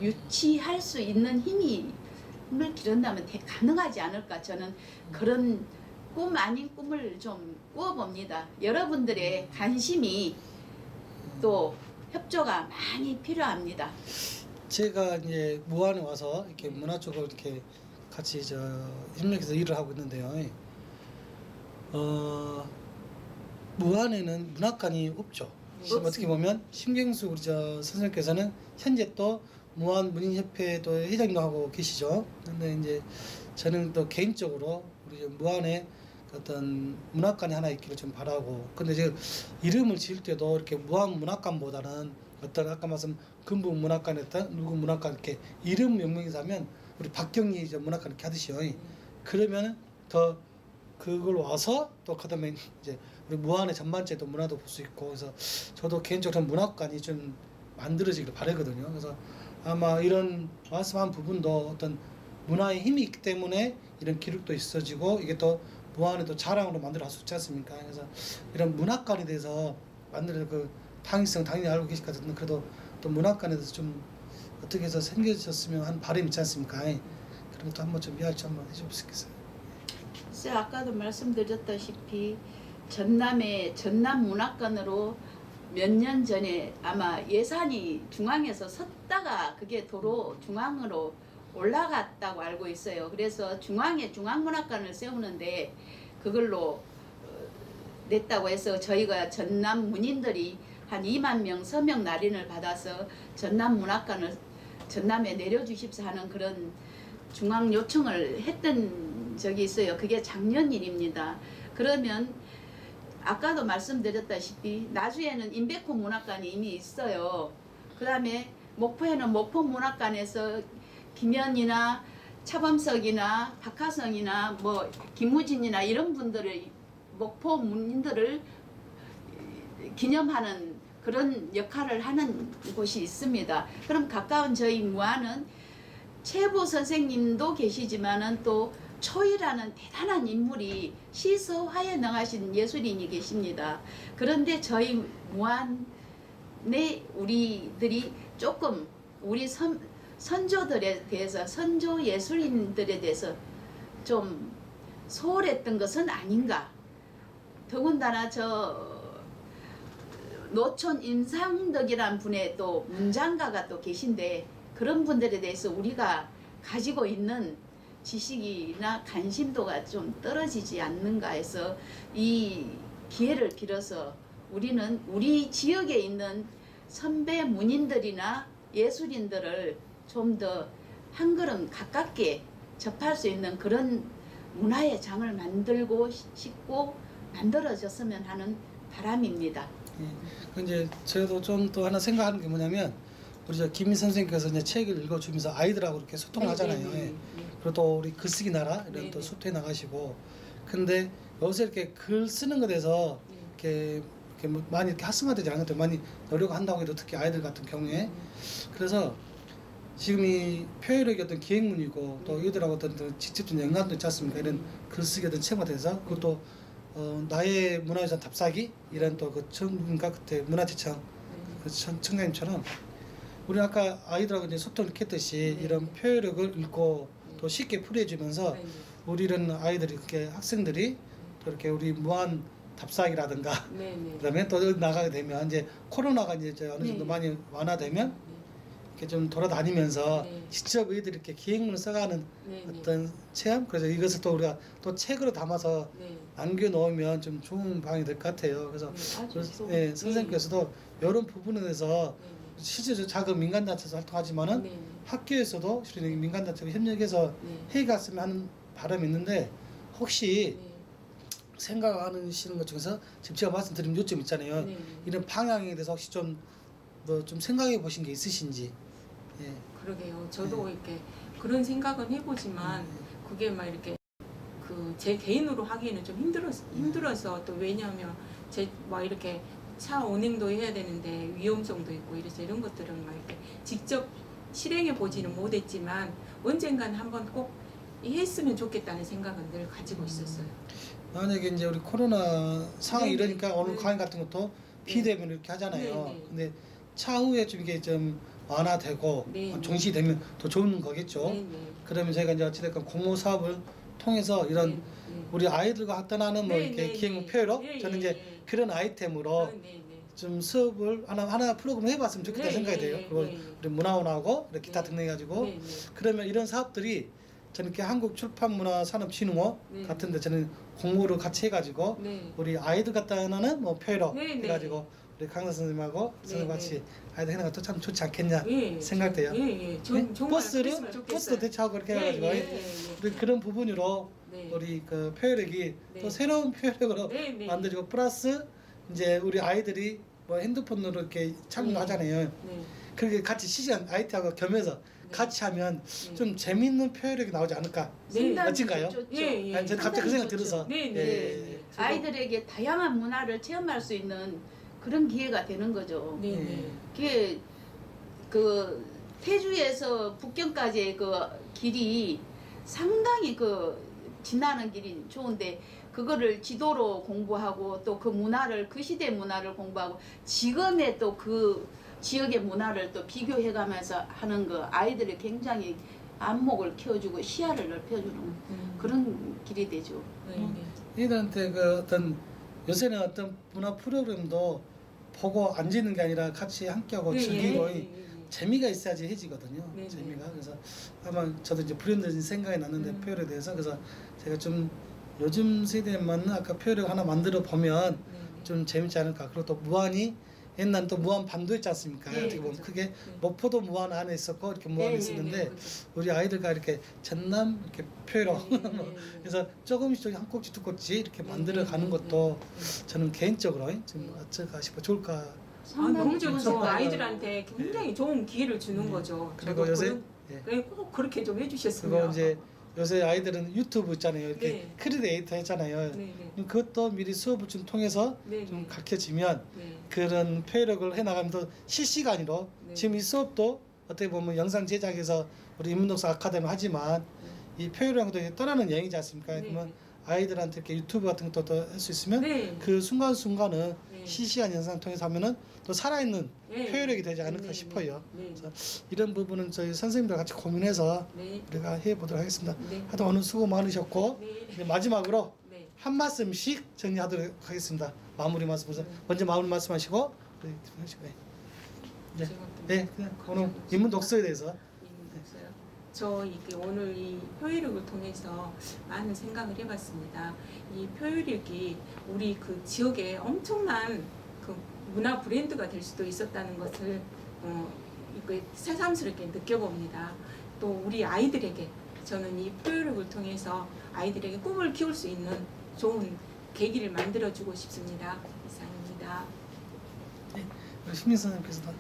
유치할 수 있는 힘을 기른다면 가능하지 않을까 저는 그런 꿈 아닌 꿈을 좀 꾸어봅니다. 여러분들의 관심이 또 협조가 많이 필요합니다. 제가 이제 무안에 와서 이렇게 문화 쪽을 이렇게 같이 협력해서 일을 하고 있는데요. 무안에는 문학관이 없죠. 지금 어떻게 보면 심경수 우리 선생님께서는 현재 또 무안 문인협회도 회장도 하고 계시죠. 근데 이제 저는 또 개인적으로 우리 무안에 어떤 문학관이 하나 있기를 좀 바라고. 근데 지금 이름을 지을 때도 이렇게 무안 문학관보다는 어떤 아까 말씀 근부 문학관에다 누구 문학관 이렇게 이름 명명해서 하면 우리 박경리 문학관 이렇게 하듯이요. 그러면 더 그걸 와서 또 그다음에 이제 우리 무안의 전반적인 문화도 볼 수 있고 그래서 저도 개인적으로 문학관이 좀 만들어지길 바라거든요. 그래서 아마 이런 말씀한 부분도 어떤 문화의 힘이 있기 때문에 이런 기록도 있어지고 이게 또 무안에도 자랑으로 만들어 수 있지 않습니까? 그래서 이런 문학관에 대해서 만드는 그 당위성 당연히 알고 계실 것 같은데 그래도 또 문학관에 대해서 좀 어떻게 해서 생겨졌으면 하는 바람이 있지 않습니까? 그런 것도 한번 좀 이야기 좀 한번 해주시겠어요? 글쎄 아까도 말씀드렸다시피 전남 문화관으로 몇 년 전에 아마 예산이 중앙에서 섰다가 그게 도로 중앙으로 올라갔다고 알고 있어요. 그래서 중앙에 중앙문화관을 세우는데 그걸로 냈다고 해서 저희가 전남 문인들이 한 2만 명 서명 날인을 받아서 전남 문화관을 전남에 내려주십사 하는 그런 중앙 요청을 했던 적이 있어요. 그게 작년 일입니다. 그러면 아까도 말씀드렸다시피 나주에는 인백호 문화관이 이미 있어요. 그 다음에 목포에는 목포 문화관에서 김연이나 차범석이나 박하성이나 뭐 김무진이나 이런 분들을 목포 문인들을 기념하는 그런 역할을 하는 곳이 있습니다. 그럼 가까운 저희 무안은 최보 선생님도 계시지만은 또 초이라는 대단한 인물이 시서화에 능하신 예술인이 계십니다. 그런데 저희 무안의 우리들이 조금 우리 선조들에 대해서 선조 예술인들에 대해서 좀 소홀했던 것은 아닌가. 더군다나 저 노촌 임상덕이라는 분의 또 문장가가 또 계신데 그런 분들에 대해서 우리가 가지고 있는 지식이나 관심도가 좀 떨어지지 않는가 해서 이 기회를 빌어서 우리는 우리 지역에 있는 선배 문인들이나 예술인들을 좀 더 한 걸음 가깝게 접할 수 있는 그런 문화의 장을 만들고 싶고 만들어졌으면 하는 바람입니다. 그 이제 저도 좀 또 하나 생각하는 게 뭐냐면 우리 저 김민 선생님께서 이제 책을 읽어주면서 아이들하고 이렇게 소통을 하잖아요. 그리고 또 우리 글쓰기 나라 이런 또 소통해 나가시고 근데 여기서 이렇게 글 쓰는 것에 대해서 이렇게 뭐 많이 이렇게 활성화되지 않은 것들 많이 노력한다고 해도 특히 아이들 같은 경우에 그래서 지금 이 표현력이 어떤 기획문이고 또 이들하고 어떤 직접적인 연관도 있지 않습니까? 이런 글쓰기 어떤 체험에 대해서 그것도 나의 문화유산 답사기 이런 또 그 전문가 그때 문화재청 그 청장님처럼 우리 아까 아이들하고 이제 소통을 이렇게 했듯이 이런 표현력을 읽고 또 쉽게 풀이해주면서 우리 이런 아이들이 이렇게 학생들이 또 이렇게 우리 무한 답사기라든가 그다음에 또 나가게 되면 이제 코로나가 이제 어느 정도 많이 완화되면 이렇게 좀 돌아다니면서 직접 의들이 이렇게 기획문을 써가는 어떤 체험 그래서 이것을 또 우리가 또 책으로 담아서 남겨 놓으면 좀 좋은 방이 될 것 같아요. 그래서 선생님께서도 이런 부분에 대해서 실제로 작은 민간단체에서 활동하지만은 학교에서도 실은 민간단체가 협력해서 해갔으면 하는 바람이 있는데 혹시 생각하시는 것 중에서 지금 제가 말씀드린 요점 있잖아요. 이런 방향에 대해서 혹시 좀 뭐 좀 생각해 보신 게 있으신지. 그러게요. 저도 이렇게 그런 생각은 해보지만 그게 막 이렇게 그 제 개인으로 하기에는 좀 힘들어서 또 왜냐하면 제 막 이렇게 차 운행도 해야 되는데 위험성도 있고 이래서 이런 것들은 막 이렇게 직접 실행해 보지는 못했지만 언젠간 한번 꼭 했으면 좋겠다는 생각은 늘 가지고 있었어요. 만약에 이제 우리 코로나 상황이 네네. 이러니까 오늘 네. 강의 같은 것도 비대면 이렇게 하잖아요. 네네. 근데 차후에 좀 이게 좀 완화되고 네네. 종시되면 더 좋은 거겠죠. 그러면 저희가 이제 어찌됐건 공모 사업을 통해서 이런 우리 아이들과 떠나는 뭐 이렇게 기획문 표로 저는 이제 그런 아이템으로 좀 수업을 하나 프로그램 해봤으면 좋겠다 생각이 돼요. 그걸 우리 문화원하고 이렇게 기타 등록해가지고 그러면 이런 사업들이 저는 이렇게 한국출판문화산업진흥원 같은데 저는 공모를 같이 해가지고 우리 아이들 갖다 하는 뭐 표로 해가지고 우리 강사 선생님하고 선생님 같이 아이들 하는 것도 참 좋지 않겠냐 생각돼요. 버스도 대체하고 이렇게 해가지고 우리 그런 부분으로 우리 그 표현력이 또 새로운 표현력으로 만들고 플러스 이제 우리 아이들이 뭐 핸드폰으로 이렇게 참여하잖아요. 그렇게 같이 시간 아이들하고 겸해서 같이 하면 좀 재밌는 표현력이 나오지 않을까? 멋진가요? 아니, 저는 갑자기 그 생각 들어서 아이들에게 다양한 문화를 체험할 수 있는 그런 기회가 되는 거죠. 그게 그 태주에서 북경까지의 그 길이 상당히 그 지나는 길이 좋은데 그거를 지도로 공부하고 또 그 문화를 그 시대 문화를 공부하고 지금의 또 그 지역의 문화를 또 비교해가면서 하는 거 아이들이 굉장히 안목을 키워주고 시야를 넓혀주는 그런 길이 되죠. 네, 네. 얘들한테 그 어떤 요새는 어떤 문화 프로그램도 보고 앉는 게 아니라 같이 함께하고 네, 즐기고 예, 예, 예. 재미가 있어야지 해지거든요. 네, 재미가. 그래서 아마 저도 이제 불현듯 생각이 났는데 표현에 대해서 그래서 제가 좀 요즘 세대에 맞는 아까 표현을 하나 만들어 보면 네, 네. 좀 재밌지 않을까. 그리고 또 무한이 옛날 또 무한 반도 있지 않습니까? 네, 어떻게 보면 그렇죠. 크게 네. 목포도 무한 안에 있었고 이렇게 무한이 네, 있었는데 네, 네, 그렇죠. 우리 아이들과 이렇게 전남 이렇게 표현을 네, 네, 네. 그래서 조금씩 한 꼭지 두 꼭지 이렇게 네, 만들어 네, 가는 네, 것도 네. 저는 개인적으로 좀 네. 어쩔까 싶어 좋을까. 아, 너무 좋은 좋죠. 생각이에요. 아이들한테 굉장히 좋은 기회를 주는 네. 거죠. 그리고 저도 요새 그런- 예. 네, 꼭 그렇게 좀 해주셨으면. 그리고 이제 요새 아이들은 유튜브 있잖아요. 이렇게 네. 크리에이터 했잖아요. 네, 네. 그것도 미리 수업을 좀 통해서 네, 좀 네. 가르쳐지면 네. 그런 표력을 해나가면서 실시간으로 네. 지금 이 수업도 어떻게 보면 영상 제작해서 우리 인문독서 아카데미 하지만 이 표현랑도 떠나는 여행이지 않습니까? 네. 그러면 아이들한테 이렇게 유튜브 같은 것도 할 수 있으면 네. 그 순간순간은 네. 실시간 영상 통해서 하면은 또 살아있는 네. 표현력이 되지 않을까 네, 네, 싶어요. 네. 그래서 이런 부분은 저희 선생님들 같이 고민해서 네. 우리가 해보도록 하겠습니다. 네. 하여튼 오늘 수고 많으셨고 네. 이제 마지막으로 네. 한 말씀씩 정리하도록 하겠습니다. 마무리 말씀으로 네. 먼저 마무리 말씀하시고 네. 네. 제가 또 네, 그냥 오늘 인문 독서에 대해서 있어요. 저 이게 오늘 이 표율력을 통해서 많은 생각을 해봤습니다. 이 표율력이 우리 그 지역에 엄청난 그 문화 브랜드가 될 수도 있었다는 것을 이거 새삼스럽게 느껴봅니다. 또 우리 아이들에게 저는 이 표율력을 통해서 아이들에게 꿈을 키울 수 있는 좋은 계기를 만들어주고 싶습니다. 이상입니다. 우리 신민 선생님께서도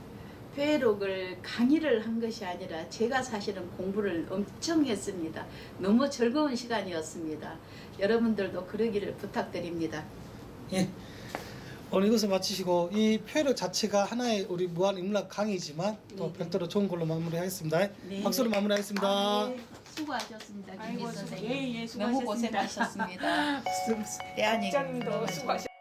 회록을 강의를 한 것이 아니라 제가 사실은 공부를 엄청 했습니다. 너무 즐거운 시간이었습니다. 여러분들도 그러기를 부탁드립니다. 예. 오늘 이것을 마치시고 이 표현 자체가 하나의 우리 무한 인문학 강의지만 또 네, 별도로 좋은 걸로 마무리하겠습니다. 네. 박수로 마무리하겠습니다. 아, 네. 수고하셨습니다. 김미 아이고, 선생님. 예, 예, 너무 수고하셨습니다. 고생하셨습니다. 대한민국 국장님도 수고하셨습니다.